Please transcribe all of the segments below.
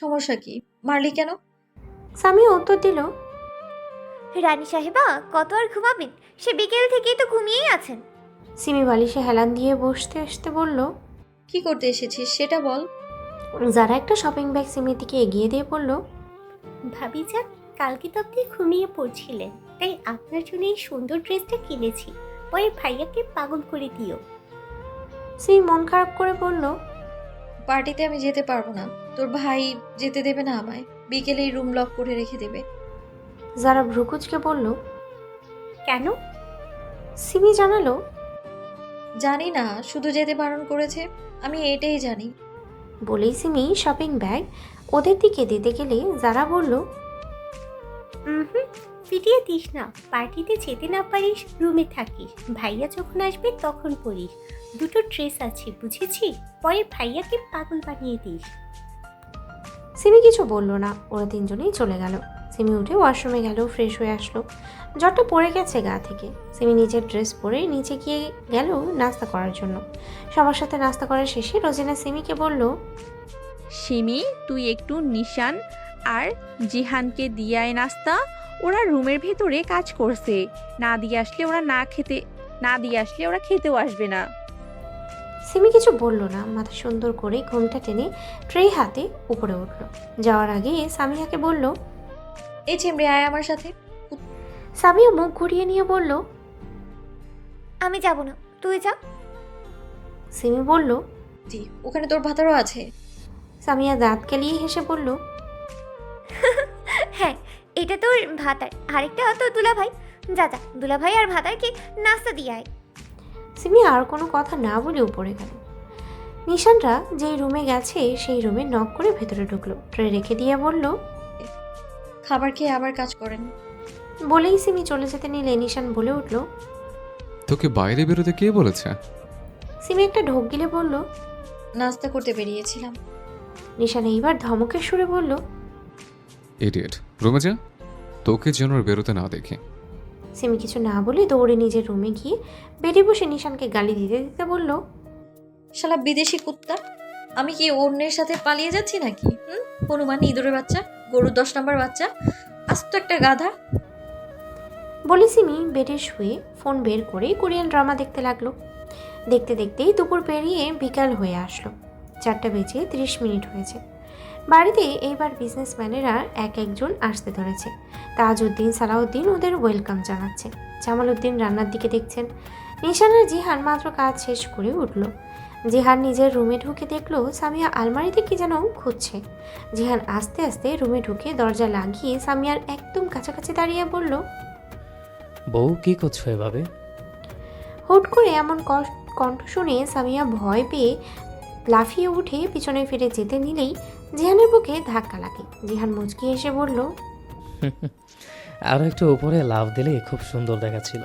সমস্যা কি? মারলি কেন? সামিয়া উত্তর দিল, রানী সাহেবা কত আর ঘুমাবেন? সে বিকেল থেকেই তো ঘুমিয়েই আছেন। সিমি বালিশে হেলান দিয়ে বসতে আসতে বলল। কি করতে এসেছিস সেটা বল। যারা একটা শপিং ব্যাগ সিমির দিকে এগিয়ে দিয়ে বলল, ভাবি যান, কালকে তো আপনি ঘুমিয়ে পড়ছিলেন, তাই আপনার জন্য এই সুন্দর ড্রেসটা কিনেছি। পরে ভাইয়াকে পাগল করে দিও। সিমি মন খারাপ করে বলল, পার্টিতে আমি যেতে পারবো না। তোর ভাই যেতে দেবে না আমায়। বিকেলেই রুম লক করে রেখে দেবে। যারা ভ্রুকুচকে বলল। কেন? সিমি জানালো, জানি না, শুধু যেতে বারণ করেছে। আমি এটাই জানি। বলেই সিমি শপিং ব্যাগ ওদের দিকে দিতে গেলে যারা বলল, হুম, ফিরিয়ে দিস না। পার্টিতে যেতে না পারিস, রুমে থাকিস। ভাইয়া যখন আসবে তখন পরিস। দুটো ড্রেস আছে, বুঝেছি? পরে ভাইয়াকে পাগল বানিয়ে দিস। সিমি কিছু বলল না। ওরা তিনজনেই চলে গেল। সিমি উঠে ওয়াশরুমে গেল, ফ্রেশ হয়ে আসলো। জ্বরটা পড়ে গেছে গা থেকে। সিমি নিজের ড্রেস পরে নিচে গিয়ে গেল নাস্তা করার জন্য। সবার সাথে নাস্তা করার শেষে রোজিনা সিমিকে বলল, সিমি, তুই একটু নিশান আর জিহানকে দিয়ে আয় নাস্তা। ওরা রুমের ভেতরে কাজ করছে। না দিয়ে আসলে ওরা খেতেও আসবে না। সিমি কিছু বলল না। মাথা সুন্দর করে ঘুমটা টেনে ট্রে হাতে উপরে উঠল। যাওয়ার আগে সামিয়াকে বলল। এই চেমড়ে আয় আমার সাথে। সামিয়া মুখ ঘুরিয়ে নিয়ে বলল, আমি যাব না, তুই যা। সিমি বলল। জি, ওখানে তোর ভাতারও আছে। সামিয়া দাঁত কেলিয়ে হেসে বলল, হ্যাঁ, এটা তোর ভাতার, আরেকটা তোর দুলাভাই। যা যা, দুলাভাই আর ভাতারকে নাস্তা দিয়ে আয়। সিমি আর কোনো কথা না বলে উপরে গেল। নিশানরা যেই রুমে গেছে সেই রুমে নক করে ভেতরে ঢুকলো। ট্রে রেখে দিয়ে বলল। খাবার খেয়ে আবার কাজ করেন। বলেই সিমি চলে যেতে নিলে নিশান বলে উঠল। তোকে বাইরে বেরোতে কে বলেছে? সিমি একটা ঢোক গিলে বলল। নাস্তা করতে বেরিয়েছিলাম। নিশান এইবার ধমকের সুরে বলল। ইডিয়েট, রুমে যা, তোকে যেন আর বেরোতে না দেখি। সিমি কিছু না বলে দৌড়ে নিজের রুমে গিয়ে বেডে বসে নিশানকে গালি দিতে দিতে বলল। শালা বিদেশি কুত্তা, আমি কি অন্যের সাথে পালিয়ে যাচ্ছি নাকি? হনুমান ইঁদুরের বাচ্চা, গরুর 10 নম্বর বাচ্চা, আস্ত একটা গাধা। বলে সিমি বেডে শুয়ে ফোন বের করে কোরিয়ান ড্রামা দেখতে লাগলো। দেখতে দেখতেই দুপুর পেরিয়ে বিকাল হয়ে আসলো। 4:30 হয়েছে। বাড়িতে এইবার বিজনেসম্যানেরা এক একজন আসতে ধরেছে। তাজউদ্দিন, সালাউদ্দিন ওদের ওয়েলকাম জানাচ্ছে। জামালউদ্দিন রান্নার দিকে দেখছেন। নিশান আর জিহান মাত্র কাজ শেষ করে উঠল। জিহান নিজের রুমে ঢুকে দেখলো সামিয়া আলমারিতে কি যেন খুঁজছে। জিহান আস্তে আস্তে রুমে ঢুকে দরজা লাগিয়ে সামিয়ার একদম কাছাকাছি দাঁড়িয়ে বলল, বউ কি করছো এভাবে? হুট করে এমন কণ্ঠ শুনে সামিয়া ভয় পেয়ে লাফিয়ে উঠে পিছনে ফিরে যেতে নিলেই জিহানের বুকে ধাক্কা লাগে। জিহান মুচকি এসে বলল। আরও একটু উপরে লাফ দিলে খুব সুন্দর দেখাচ্ছিল।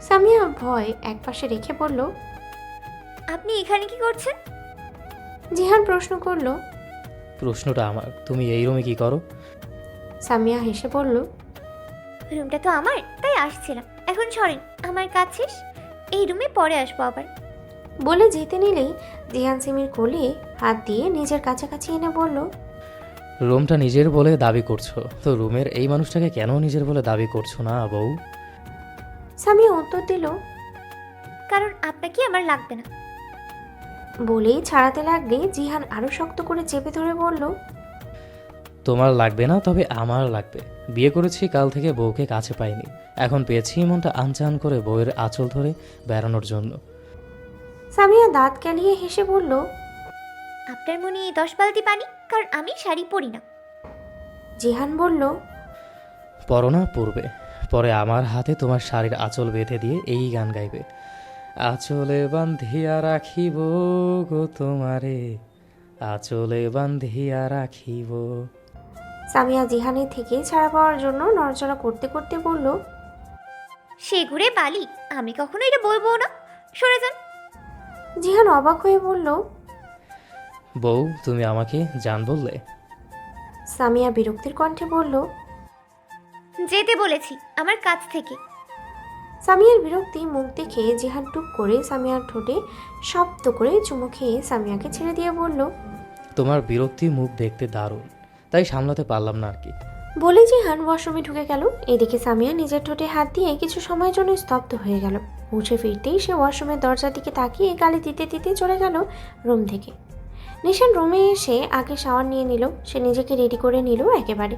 সামিয়া ভয় একপাশে রেখে বলল। আপনি এখানে কি করছেন? জিহান প্রশ্ন করল। প্রশ্নটা আমার, তুমি এই রুমে কি করো? সামিয়া হেসে বলল। রুমটা তো আমার, তাই আসছিলাম। এখন সরেন, আমার কাজ শেষ। এই রুমে পরে আসবো আবার। বলে যেতে নিলেই জিহান সিমির কোলে হাত দিয়ে নিজের কাছাকাছি এনে বলল। রুমটা নিজের বলে দাবি করছো, তো রুমের এই মানুষটাকে কেন নিজের বলে দাবি করছো না বউ? সামিয়া উত্তর দিল। কারণ আপনাকে আমার লাগবে না। বলেই ছাড়াতে লাগলে জিহান আরো শক্ত করে চেপে ধরে বলল। তোমার লাগবে না, তবে আমার লাগবে। বিয়ে করেছি কাল থেকে বউকে কাছে পাইনি, এখন পেয়েছি মনটা আনচান করে বউয়ের আঁচল ধরে বেড়ানোর জন্য। সামিয়া দাঁত কেলিয়ে হেসে বলল। আপনার মনে 10 বালতি পানি, কারণ আমি শাড়ি পরি না। জিহান বলল। পরো না পূর্বে, পরে আমার হাতে তোমার শাড়ির আঁচল বেঁধে দিয়ে এই গান গাইবে। আঁচলে বান্ধিয়া রাখিব গো তোমারে, আঁচলে বান্ধিয়া রাখিব। সামিয়া জিহানের থেকে ছাড়া পাওয়ার জন্য নড়াচড়া করতে করতে বলল। সে ঘুরে বালি, আমি কখনো এটা বলবো না। সরে যান। জিহান অবাক হয়ে বলল। বউ, তুমি আমাকে জান বললে? সামিয়া বিরক্তির কণ্ঠে বলল। যেতে বলেছি আমার কাছ থেকে। সামিয়ার বিরক্তি মুখ দেখে জিহান টুক করে সামিয়ার ঠোঁটে শব্দ করে চুমু খেয়ে সামিয়াকে ছেড়ে দিয়ে বলল। তোমার বিরক্তি মুখ দেখতে দারুণ, তাই সামলাতে পারলাম না আর কি। বলে জিহান ওয়াশরুমে ঢুকে গেল। এদিকে সামিয়া নিজের ঠোঁটে হাত দিয়ে কিছু সময়ের জন্য স্তব্ধ হয়ে গেল। উঠে ফিরতেই সে ওয়াশরুমের দরজার দিকে তাকিয়ে গালি দিতে দিতে চলে গেল রুম থেকে। নিশান রুমে এসে আগে শাওয়ার নিয়ে নিল। সে নিজেকে রেডি করে নিল একেবারে।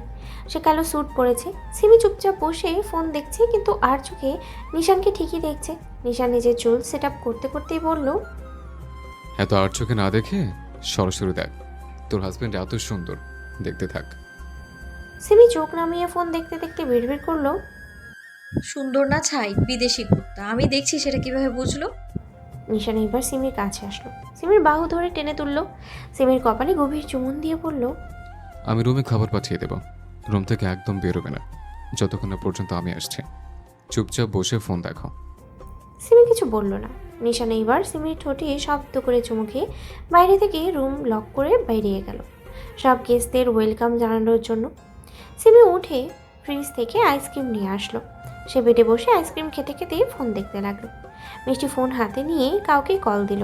সে কালো স্যুট পরেছে। সিমি চুপচাপ বসে ফোন দেখছে, কিন্তু আর চোখে নিশানকে ঠিকই দেখছে। নিশান নিজের চুল সেট আপ করতে করতেই বলল, এত আর চোখে না দেখে সরাসরি দেখ, তোর হাজবেন্ড এত সুন্দর, দেখতে থাক। সিমি চোখ নামিয়ে ফোন দেখতে দেখতে বিড়বিড় করলো, সুন্দর না ছাই, বিদেশি কুত্তা। আমি দেখছি সেটা কিভাবে বুঝলো? নিশান এবার সিমির কাছে আসলো। সিমির বাহু ধরে টেনে তুললো। সিমির কপালে গভীর চুমুন দিয়ে বলল, আমি রুমে খাবার পাঠিয়ে দেব, রুম থেকে একদম বেরোবে না যতক্ষণ না পর্যন্ত আমি আসছি। চুপচাপ বসে ফোন দেখো। সিমি কিছু বলল না। নিশান এইবার সিমির ঠোঁটে শব্দ করে চুমু খেয়ে বাইরে থেকে রুম লক করে বেরিয়ে গেল সব গেস্টদের ওয়েলকাম জানানোর জন্য। সিমি উঠে ফ্রিজ থেকে আইসক্রিম নিয়ে আসলো। সে বেডে বসে আইসক্রিম খেতে খেতে ফোন দেখতে লাগলো। মিষ্টি ফোন হাতে নিয়ে কাউকে কল দিল।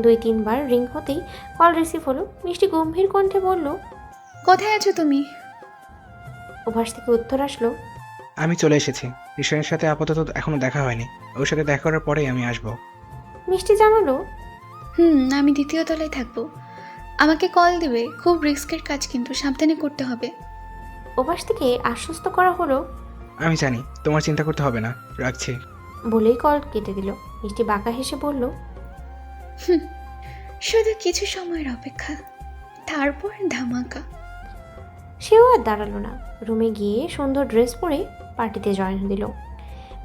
2-3 বার রিং হতেই কল রিসিভ হলো। মিষ্টি গম্ভীর কণ্ঠে বলল, কোথায় আছো তুমি? ওপাশ থেকে উত্তর আসলো, আমি চলে এসেছি। ঈশানের সাথে আপাতত এখনো দেখা হয়নি, ওর সাথে দেখা করার পরেই আমি আসবো। মিষ্টি জানালো, আমি 2য় তলায় থাকবো। আমাকে কল দিবে, খুব রিস্কের কাজ কিন্তু সাবধানে করতে হবে। ওপাশ থেকে আশ্বস্ত করা হলো। আমি জানি, তোমার চিন্তা করতে হবে না, রাখছি। বলেই কল কেটে দিল। মিষ্টি বাঁকা হেসে বলল, শুধু কিছু সময়ের অপেক্ষা, তারপর ধামাকা। সেও আর দাঁড়ালো না। রুমে গিয়ে সুন্দর ড্রেস পরে পার্টিতে জয়েন দিল।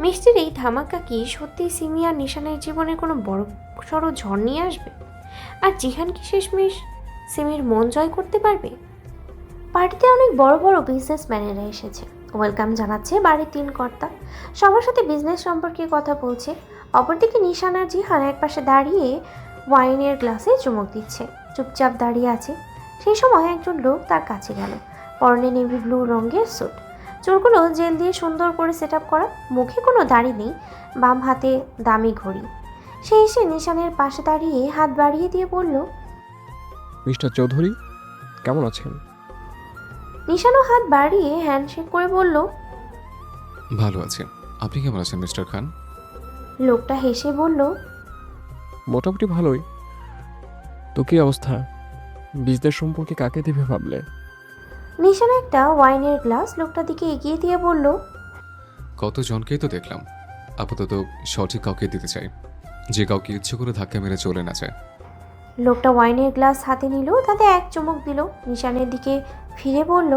মিষ্টির এই ধামাকা কি সত্যি সিমি আর নিশানের জীবনে কোনো বড় সড়ো ঝড় নিয়ে আসবে? আর জিহান কি শেষমেশ সিমির মন জয় করতে পারবে? পার্টিতে অনেক বড় বড় বিজনেসম্যানেরা এসেছে। ওয়েলকাম জানাচ্ছে বাড়ির 3 কর্তা। সবার সাথে বিজনেস সম্পর্কে কথা বলছে। অপরদিকে নিশান আর জিহান একপাশে দাঁড়িয়ে ওয়াইনের গ্লাসে চুমুক দিচ্ছে। চুপচাপ দাঁড়িয়ে আছে। সেই সময় একজন লোক তার কাছে গেল। পরনে নেভি ব্লু রঙের স্যুট, চুলগুলো জেল দিয়ে সুন্দর করে সেট আপ করা, মুখে কোনো দাড়ি নেই, বাম হাতে দামি ঘড়ি। সে এসে নিশানের পাশে দাঁড়িয়ে হাত বাড়িয়ে দিয়ে বলল, মিস্টার চৌধুরী, কেমন আছেন? নিশানও হাত বাড়িয়ে হ্যান্ডশেক করে বলল, ভালো আছে, আপনি কেমন আছেন মিস্টার খান? লোকটা হেসে বলল, মোটামুটি ভালোই। তো কি অবস্থা? বিজনেস সম্পর্কে কাকে দেবে ভাবলে? নিশান একটা ওয়াইনের গ্লাস লোকটার দিকে এগিয়ে দিয়ে বলল, কতজনকেই তো দেখলাম, আপাতত সঠিক কাউকে দিতে চাই, যে কাউকে ইচ্ছে করে ধাক্কা মেরে চলে না যায়। লোকটা ওয়াইনের গ্লাস হাতে নিল, তাতে এক চুমুক দিল। নিশানের দিকে ফিরে বলল,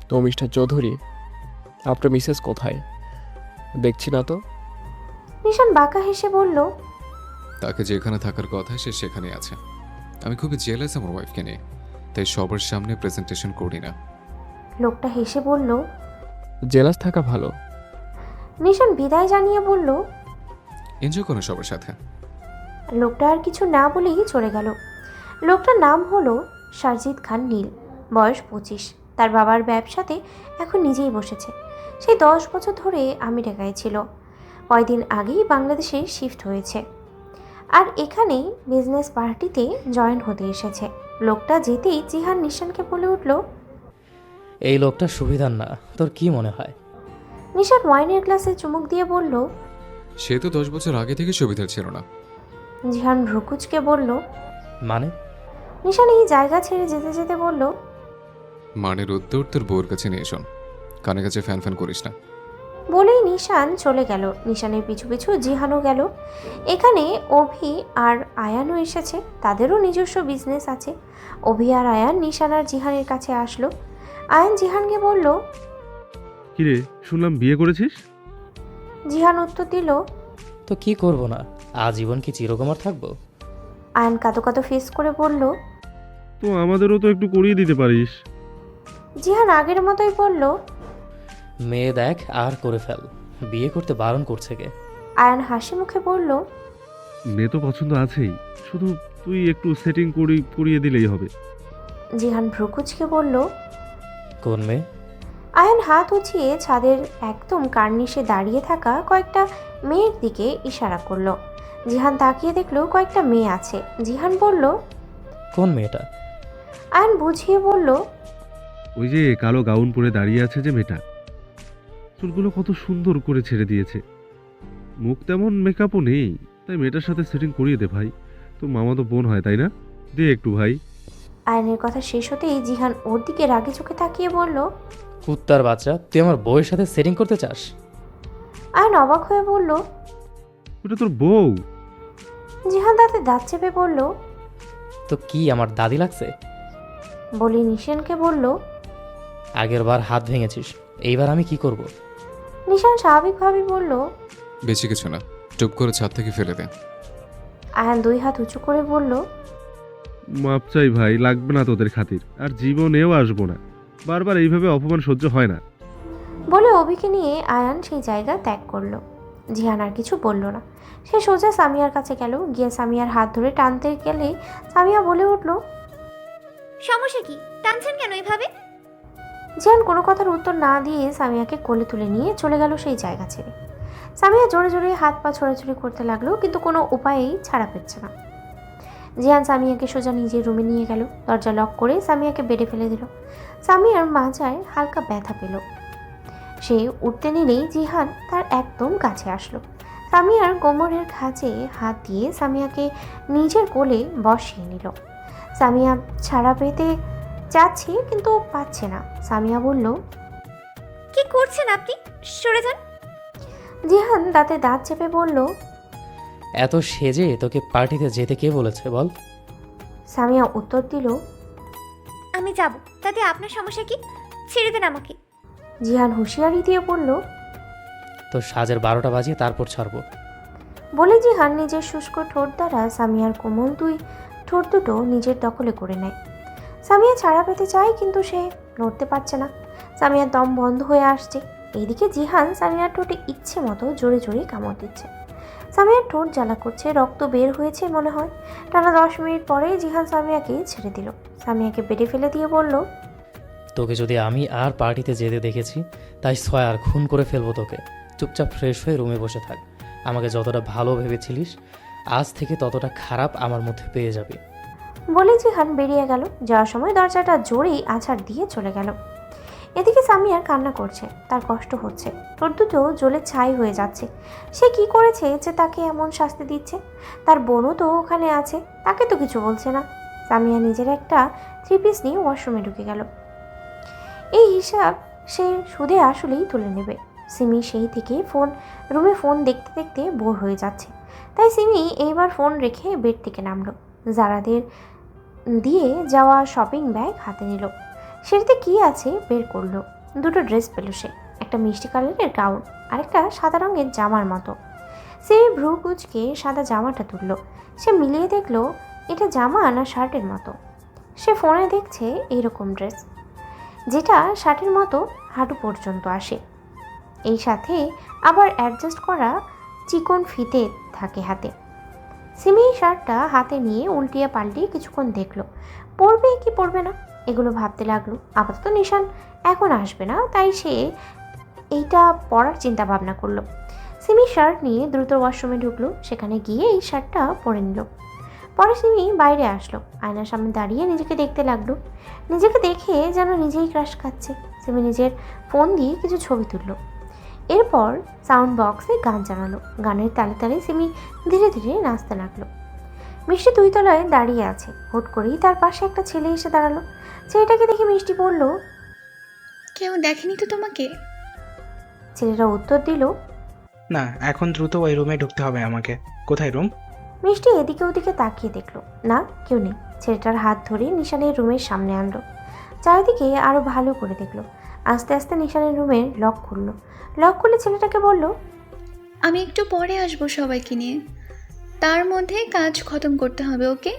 তো মিস্টার চৌধুরী, আপনার মিসেস কোথায়? দেখছি না তো। নিশান বাঁকা হেসে বলল, তাকে যেখানে থাকার কথা সে সেখানে আছে। আমি খুবই জেলাস আমার ওয়াইফকে নিয়ে, তাই সবার সামনে প্রেজেন্টেশন করি না। লোকটা হেসে বলল। জেলাস থাকা ভালো। নিশান বিদায় জানিয়ে বলল। এনজয় করুন সবার সাথে। লোকটা আর কিছু না বলেই চলে গেল। লোকটার নাম হলো শারজিদ খান নীল, বয়স 25। তার বাবার ব্যবসাতে এখন নিজেই বসেছে। সেই 10 বছর ধরে আমেরিকায় ছিল, কয়দিন আগেই বাংলাদেশে শিফট হয়েছে, আর এখানে বিজনেস পার্টিতে জয়েন হতে এসেছে। লোকটা যেতেই জিহান নিশানকে বলে উঠল, এই লোকটা সুবিধার না, তোর কি মনে হয়? নিশান ওয়াইনের গ্লাসে চুমুক দিয়ে বলল। সে তো 10 বছর আগে থেকে সুবিধার ছিল না। জিহান ভ্রুকুচকে বলল। মানে? নিশান এই জায়গা ছেড়ে যেতে যেতে বলল, মানের উত্তর তোর বউর কাছে নিয়ে শোন, কানে কাছে ফ্যান ফ্যান করিস না। বলেই নিশান চলে গেল। নিশানের পিছু পিছু জিহানও গেল। এখানে অভি আর আয়ানও এসেছে। তাদেরও নিজস্ব বিজনেস আছে। অভি আর আয়ান নিশান আর জিহানের কাছে আসলো। আয়ান জিহানকে বলল, কিরে, শুনলাম বিয়ে করেছিস? জিহান উত্তর দিল, তো কি করব না, আজীবন কি চিরকুমার থাকবো? আয়ান কাতো কাতো ফেস করে বলল, তো আমাদেরও তো একটু করিয়ে দিতে পারিস। জিহান আগের মতোই বলল, মেয়ে দেখ আর করে ফেল, বিয়ে করতে বারণ করছে কে? আয়ান হাসি মুখে বলল, মেয়ে তো পছন্দ আছেই, শুধু তুই একটু সেটিং করিয়ে দিলেই হবে। জিহান ভ্রুকুচকে বলল, কোন মেয়ে? আয়ান হাত উঠিয়ে ছাদের একদম কার্নিশে দাঁড়িয়ে থাকা কয়েকটা মেয়ের দিকে ইশারা করলো। জিহান তাকিয়ে দেখলো কয়েকটা মেয়ে আছে। জিহান বলল, কোন মেয়েটা? আয়ান বুঝিয়ে বলল, ওই যে কালো গাউন পরে দাঁড়িয়ে আছে যে মেয়েটা, চুলগুলো কত সুন্দর করে ছেড়ে দিয়েছে, মুখ তেমন মেকআপও নেই, তাই মেয়েটার সাথে সেটিং করিয়ে দে ভাই। তো মামা তো বোন হয় তাই না, দে একটু ভাই। আয়নের কথা শেষ হতেই জিহান ওর দিকে রাগে চোখে তাকিয়ে বলল। কুত্তার বাচ্চা, তুই আমার বউয়ের সাথে সেটিং করতে চাস? আয়ন অবাক হয়ে বলল। ওটা তোর বউ? জিহান দাঁতে দাঁত চেপে বলল। তো কি আমার দাদি লাগছে? বলে নিশানকে বলল। আগের বার হাত ভেঙেছিস, এইবার আমি কি করব? নিশান স্বাভাবিকভাবেই বলল। বেশি কিছু না, টুপ করে ছাদ থেকে ফেলে দে। আয়ান 2 হাত উঁচু করে বলল। মাপ চাই ভাই, লাগবে না তোদের খাতির, আর জীবনেও আসবো না, বারবার এইভাবে অপমান সহ্য হয় না। বলে অভিকে নিয়ে আয়ান সেই জায়গা ত্যাগ করলো। জিহান আর কিছু বলল না, সে সোজা সামিয়ার কাছে গেল। গিয়ে সামিয়ার হাত ধরে টানতে গেলে সামিয়া বলে উঠল। সমস্যা কি, টানছেন কেন এভাবে? জিহান কোনো কথার উত্তর না দিয়ে সামিয়াকে কোলে তুলে নিয়ে চলে গেল সেই জায়গা ছেড়ে। সামিয়া জোরে জোরে হাত পা ছোড়াছুড়ি করতে লাগলো, কিন্তু কোনো উপায়েই ছাড়া পেচ্ছে না। জিহান সামিয়াকে সোজা নিজের রুমে নিয়ে গেল, দরজা লক করে সামিয়াকে বেডে ফেলে দিল। সামিয়ার মাজায় হালকা ব্যথা পেল। সে উঠতে নিলেই জিহান তার একদম কাছে আসলো। সামিয়ার কোমরের খাঁচে হাত দিয়ে সামিয়াকে নিজের কোলে বসিয়ে নিল। সামিয়া ছাড়া পেতে চাচ্ছে কিন্তু পাচ্ছে না। সামিয়া বলল, কি করছেন আপনি, সরে যান। জিহান দাঁতে দাঁত চেপে বলল। এত সেজে তোকে পার্টিতে যেতে কে বলেছে বল? সামিয়া উত্তর দিল, আমি যাব, তাতে আপনার সমস্যা কি? ছেড়ে দেন আমাকে। জিহান হুঁশিয়ারি দিয়ে বলল। তো সাজের 12টা বাজিয়ে তারপর ছাড়বো। বলে জিহান নিজের শুষ্ক ঠোঁট দ্বারা সামিয়ার কোমল 2 ঠোঁট দুটো নিজের দখলে করে নেয়। সামিয়া ছাড়া পেতে চায় কিন্তু সে নড়তে পারছে না। সামিয়ার দম বন্ধ হয়ে আসছে। এইদিকে জিহান সামিয়ার ঠোঁটে ইচ্ছে মতো জোরে জোরে কামড় দিচ্ছে। সামিয়ার ঠোঁট জ্বালা করছে, রক্ত বের হয়েছে মনে হয়। টানা 10 মিনিট পরে জিহান সামিয়াকে ছেড়ে দিল। সামিয়াকে বেডে ফেলে দিয়ে বলল, তোকে যদি আমি আর পার্টিতে যেতে দেখেছি, তাই 6 আর খুন করে ফেলবো তোকে। চুপচাপ ফ্রেশ হয়ে রুমে বসে থাক। আমাকে যতটা ভালো ভেবেছিলিস, আজ থেকে ততটা খারাপ আমার মধ্যে পেয়ে যাবে। বলে জিহান বেরিয়ে গেল। যাওয়ার সময় দরজাটা জোরেই আছাড় দিয়ে চলে গেল। এদিকে সামিয়া কান্না করছে, তার কষ্ট হচ্ছে, ঠোঁট দুটো জ্বলে ছাই হয়ে যাচ্ছে। সে কি করেছে যে তাকে এমন শাস্তি দিচ্ছে? তার বোনও তো ওখানে আছে, তাকে তো কিছু বলছে না। সামিয়া নিজের একটা 3 পিস নিয়ে ওয়াশরুমে ঢুকে গেল। এই হিসাব সে সুদে আসলেই তুলে নেবে। সিমি সেই থেকে রুমে ফোন দেখতে দেখতে বোর হয়ে যাচ্ছে, তাই সিমি এইবার ফোন রেখে বেড থেকে নামলো। জারাদের দিয়ে যাওয়া শপিং ব্যাগ হাতে নিল। সেটাতে কি আছে বের করলো। 2টো ড্রেস পেল সে, একটা মিষ্টি কালারের গাউন আর একটা সাদা রঙের জামার মতো। সিমি ভ্রু কুচকে সাদা জামাটা তুললো। সে মিলিয়ে দেখলো এটা জামা না শার্টের মতো। সে ফোনে দেখছে এইরকম ড্রেস, যেটা শার্টের মতো হাঁটু পর্যন্ত আসে, এই সাথে আবার অ্যাডজাস্ট করা চিকন ফিতে থাকে হাতে। সিমি শার্টটা হাতে নিয়ে উল্টিয়ে পাল্টিয়ে কিছুক্ষণ দেখলো, পরবে কি পরবে না এগুলো ভাবতে লাগলো। আপাতত নিশান এখন আসবে না, তাই সে এইটা পরার চিন্তা ভাবনা করলো। সিমি শার্ট নিয়ে দ্রুত ওয়াশরুমে ঢুকলো। সেখানে গিয়ে এই শার্টটা পরে নিল। পরে সিমি বাইরে আসলো, আয়নার সামনে দাঁড়িয়ে নিজেকে দেখতে লাগলো। নিজেকে দেখে যেন নিজেই ক্রাশ খাচ্ছে। সিমি নিজের ফোন দিয়ে কিছু ছবি তুললো। এরপর সাউন্ড বক্সে গান চালালো। গানের তালে তালে সিমি ধীরে ধীরে নাচতে লাগলো। মিষ্টি 2 তলায় দাঁড়িয়ে আছে। হুট করেই তার পাশে একটা ছেলে এসে দাঁড়ালো। ছেলেটাকে দেখে মিষ্টি বলল, কেউ দেখেনি তো তোমাকে? ছেলেটা উত্তর দিল, না, এখন দ্রুত ওই রুমে ঢুকতে হবে আমাকে। কোথায় রুম? মিষ্টি এদিকে ওদিকে তাকিয়ে দেখলো, না কেউ নেই। ছেলেটার হাত ধরে নিশানের রুমের সামনে আনলো। চারিদিকে আরো ভালো করে দেখলো। আস্তে আস্তে নিশানের রুমের লক খুললো। লক খুলে ছেলেটাকে বলল, আমি একটু পরে আসবো সবাইকে নিয়ে, তার মধ্যে কাজ খতম করতে হবে, ওকে?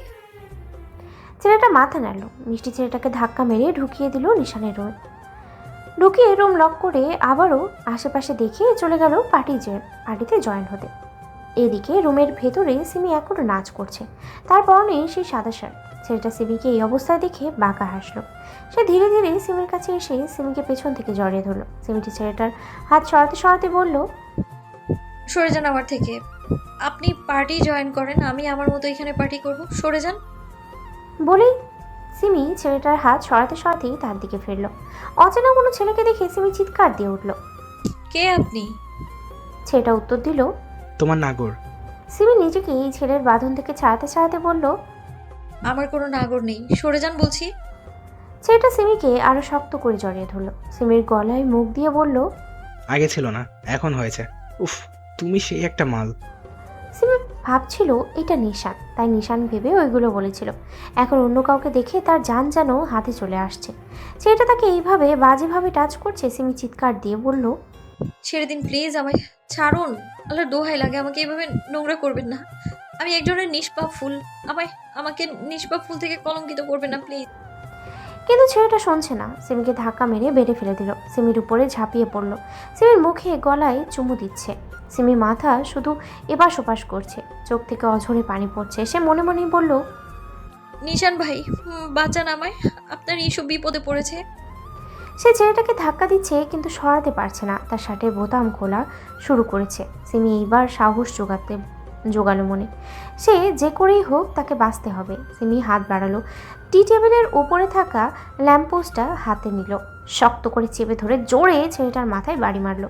ছেলেটা মাথা নাড়ল। মিষ্টি ছেলেটাকে ধাক্কা মেরে ঢুকিয়ে দিল নিশানের রুমে। ঢুকিয়ে রুম লক করে আবারও আশেপাশে দেখে চলে গেল পার্টিতে জয়েন হতে। এদিকে রুমের ভেতরে সিমি এখনো নাচ করছে, তার পরনে সেই সাদা শার্ট। ছেলেটা সিমিকে এই অবস্থায় দেখে বাঁকা হাসলো। সে ধীরে ধীরে সিমির কাছে এসে সিমিকে পেছন থেকে জড়িয়ে ধরলো। সিমিটি ছেলেটার হাত সরাতে সরাতে বলল, সরে যান আমার থেকে। আপনি পার্টি জয়েন করেন, আমি আমার মতো এখানে পার্টি করব, সরে যান। বলেই সিমি ছেলেটার হাত সরাতে সরাতেই তার দিকে ফিরল। অচেনা কোনো ছেলেকে দেখে সিমি চিৎকার দিয়ে উঠল। কে আপনি? ছেলেটা উত্তর দিল, তোমার নাগর। সিমি নিজেকে এই ছেলের বাঁধন থেকে ছাড়াতে ছাড়াতে বলল, আমার কোনো নাগর নেই, সরে যান বলছি। ছেলেটা সিমিকে আরো শক্ত করে জড়িয়ে ধরল। সিমির গলায় মুখ দিয়ে বলল, আগে ছিল না, এখন হয়েছে। উফ, তুমি সেই একটা মাল। সিমি ভাবছিল এটা নিশান, তাই নিশান ভেবে ওইগুলো বলেছিল। এখন অন্য কাউকে দেখে তার জান যেন হাতে চলে আসছে। ছেলেটা তাকে এইভাবে বাজেভাবে টাচ করছে। সিমি চিৎকার দিয়ে বলল, ছেড়ে দিন প্লিজ, আমায় ছাড়ুন। আল্লাহর দোহাই লাগে, আমাকে এইভাবে নোংরা করবেন না। আমি একজনের নিষ্পাপ ফুল, আমাকে নিষ্পাপ ফুল থেকে কলঙ্কিত করবেন না প্লিজ। কিন্তু ছেলেটা শুনছে না। সিমিকে ধাক্কা মেরে বেডে ফেলে দিল। সিমির উপরে ঝাঁপিয়ে পড়ল। সিমির মুখে গলায় চুমু দিচ্ছে। সিমি মাথা শুধু এপাশ ওপাশ করছে, চোখ থেকে অঝরে পানি পড়ছে। সে মনে মনেই বলল, নিশান ভাই, বাঁচান আমায়, আপনার এইসব বিপদে পড়েছে। সে ছেলেটাকে ধাক্কা দিচ্ছে কিন্তু সরাতে পারছে না। তার শার্টের বোতাম খোলা শুরু করেছে। সিমি এইবার সাহস জোগালো মনে। সে যে করেই হোক তাকে বাঁচতে হবে। সিমি হাত বাড়ালো, টি টেবিলের উপরে থাকা ল্যাম্পপোস্টটা হাতে নিল, শক্ত করে চেপে ধরে জোরে ছেলেটার মাথায় বাড়ি মারল।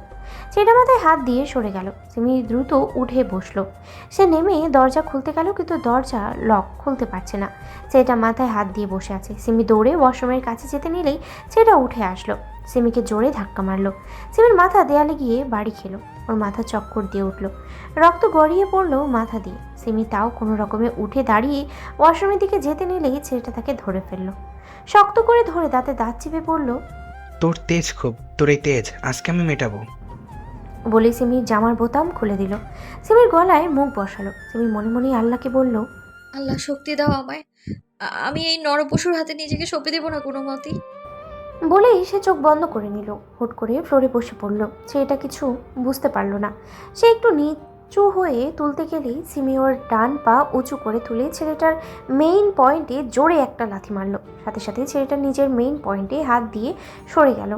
ছেলেটার মাথায় হাত দিয়ে সরে গেল। সিমি দ্রুত উঠে বসলো। সে নেমে দরজা খুলতে গেল কিন্তু দরজা লক, খুলতে পারছে না। ছেলেটা মাথায় হাত দিয়ে বসে আছে। সিমি দৌড়ে ওয়াশরুমের কাছে যেতে নিলেই ছেলেটা উঠে আসলো। সিমিকে জোরে ধাক্কা মারলো। সিমির মাথা দেয়ালে গিয়ে বাড়ি খেলো। ওর মাথা চক্কর দিয়ে উঠল, রক্ত গড়িয়ে পড়লো মাথা দিয়ে। সিমি তাও কোনো রকমে উঠে দাঁড়িয়ে ওয়াশরুমের দিকে যেতে নিলেই ছেলেটা তাকে ধরে ফেললো। শক্ত করে ধরে দাঁতে দাঁত চেপে পড়ল, তোর তেজ খুব, তোর এই তেজ আজকে আমি মেটাবো। বলে সিমির জামার বোতাম খুলে দিল। সিমির গলায় মুখ বসালো। সিমি মনে মনে আল্লাহকে বলল, আল্লাহ শক্তি দাও আমায়, আমি এই নরপশুর হাতে নিজেকে সঁপে দেবো না কোনো মতেই। বলেই সে চোখ বন্ধ করে নিল। হুট করে ফ্লোরে বসে পড়ল। সে এটা কিছু বুঝতে পারল না। সে একটু নিচু হয়ে তুলতে গেলেই সিমি ওর ডান পা উঁচু করে তুলে ছেলেটার মেইন পয়েন্টে জোরে একটা লাথি মারল। সাথে সাথে ছেলেটা নিজের মেইন পয়েন্টে হাত দিয়ে সরে গেল।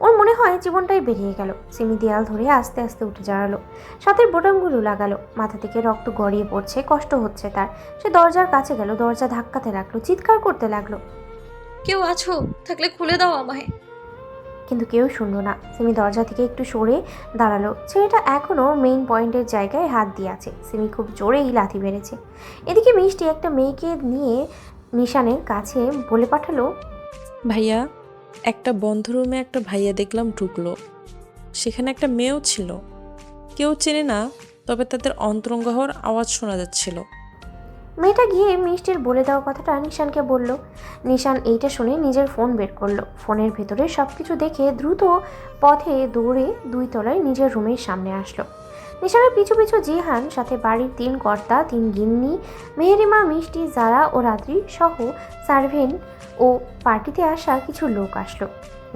ওর মনে হয় জীবনটাই বেরিয়ে গেল। সিমি দেয়াল ধরে আস্তে আস্তে উঠে দাঁড়ালো, সাথের বোতামগুলো লাগালো। মাথা থেকে রক্ত গড়িয়ে পড়ছে, কষ্ট হচ্ছে তার। সে দরজার কাছে গেল, দরজা ধাক্কাতে লাগলো, চিৎকার করতে লাগলো, কেউ আছো? থাকলে খুলে দাও আমায়। কিন্তু কেউ শুনলো না। সিমি দরজা থেকে একটু সরে দাঁড়ালো। ছেলেটা এখনও মেইন পয়েন্টের জায়গায় হাত দিয়ে আছে। সিমি খুব জোরেই লাথি মেরেছে। এদিকে মিষ্টি একটা মেয়েকে নিয়ে নিশানের কাছে বলে পাঠালো, ভাইয়া, একটা বন্ধ রুমে একটা ভাইয়া দেখলাম ঢুকলো। সেখানে একটা মেয়েও ছিল। কেউ চেনে না, তবে তাদের অন্তরঙ্গ হওয়ার আওয়াজ শোনা যাচ্ছিল। মেয়েটা গিয়ে মিষ্টির বলে দেওয়া কথাটা নিশানকে বলল। নিশান এইটা শুনে নিজের ফোন বের করলো। ফোনের ভেতরে সব কিছু দেখে দ্রুত পথে দৌড়ে 2 তলায় নিজের রুমের সামনে আসলো। নিশানের পিছু পিছু জিহান, সাথে বাড়ির 3 কর্তা, 3 গিন্নি, মেহেরিমা, মিষ্টি, জারা ও রাত্রি সহ সার্ভেন্ট ও পার্টিতে আসা কিছু লোক আসলো।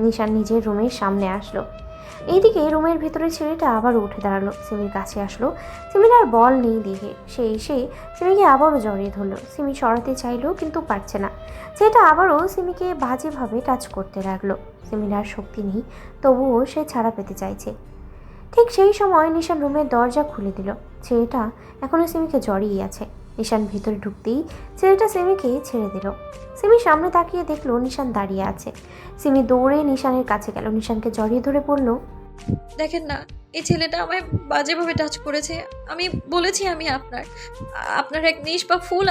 নিশান নিজের রুমের সামনে আসলো। এইদিকে রুমের ভেতরে ছেলেটা আবার উঠে দাঁড়ালো, সিমির কাছে আসলো। সিমির আর বল নেই দেহে। সে এসে সিমিকে আবারও জড়িয়ে ধরলো। সিমি সরাতে চাইলো কিন্তু পারছে না। ছেলেটা আবারও সিমিকে বাজেভাবে টাচ করতে লাগলো। সিমির আর শক্তি নেই, তবুও সে ছাড়া পেতে চাইছে। ঠিক সেই সময় নিশান রুমের দরজা খুলে দিল। ছেলেটা এখনও সিমিকে জড়িয়ে আছে। নিশান ভিতরে ঢুকতেই ছেলেটা সিমিকে ছেড়ে দিল। সিমি সামনে তাকিয়ে দেখলো নিশান দাঁড়িয়ে আছে। সিমি দৌড়ে নিশানের কাছে গেল, নিশানকে জড়িয়ে ধরে পড়ল, দেখেন না, এই ছেলেটা আমায় বাজেভাবে টাচ করেছে। আমি বলেছি আমি আপনার এক নিষ্পাপ ফুল,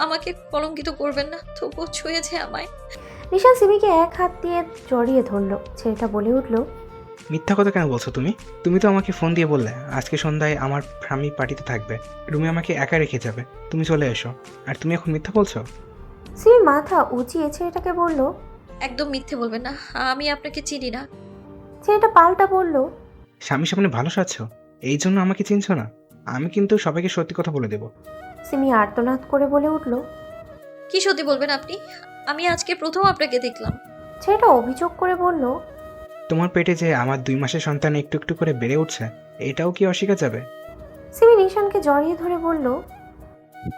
আমাকে কলঙ্কিত করবেন না, তবুও ছুঁয়েছে আমায়। নিশান সিমিকে এক হাত দিয়ে জড়িয়ে ধরল। ছেলেটা বলে উঠল, মিথ্যা কথা কেন বলছো তুমি? তুমি তো আমাকে ফোন দিয়ে বললে আজকে সন্ধ্যায় আমার ফ্যামিলি পার্টিতে থাকবে, রুমে আমাকে একা রেখে যাবে, তুমি চলে এসো, আর তুমি এখন মিথ্যা বলছো? সিমি মাথা উঁচিয়ে ছেলেটাকে বলল, একদম মিথ্যে বলবেন না, আমি আপনাকে চিনি না। ছেলেটা পাল্টা বলল, স্বামীর সামনে ভালো সাজছ, এই জন্য আমাকে চিনছো না? আমি কিন্তু সবাইকে সত্যি কথা বলে দেবো। সিমি আর্তনাদ করে বলে উঠল, কি সত্যি বলবেন আপনি? আমি আজকে প্রথম আপনাকে দেখলাম। ছেলেটা অভিযোগ করে বলল, তোমার পেটে যে আমার 2 মাসের সন্তান একটু একটু করে বেড়ে উঠছে, এটাও কি অস্বীকার যাবে? সিমি নিশানকে জড়িয়ে ধরে বলল,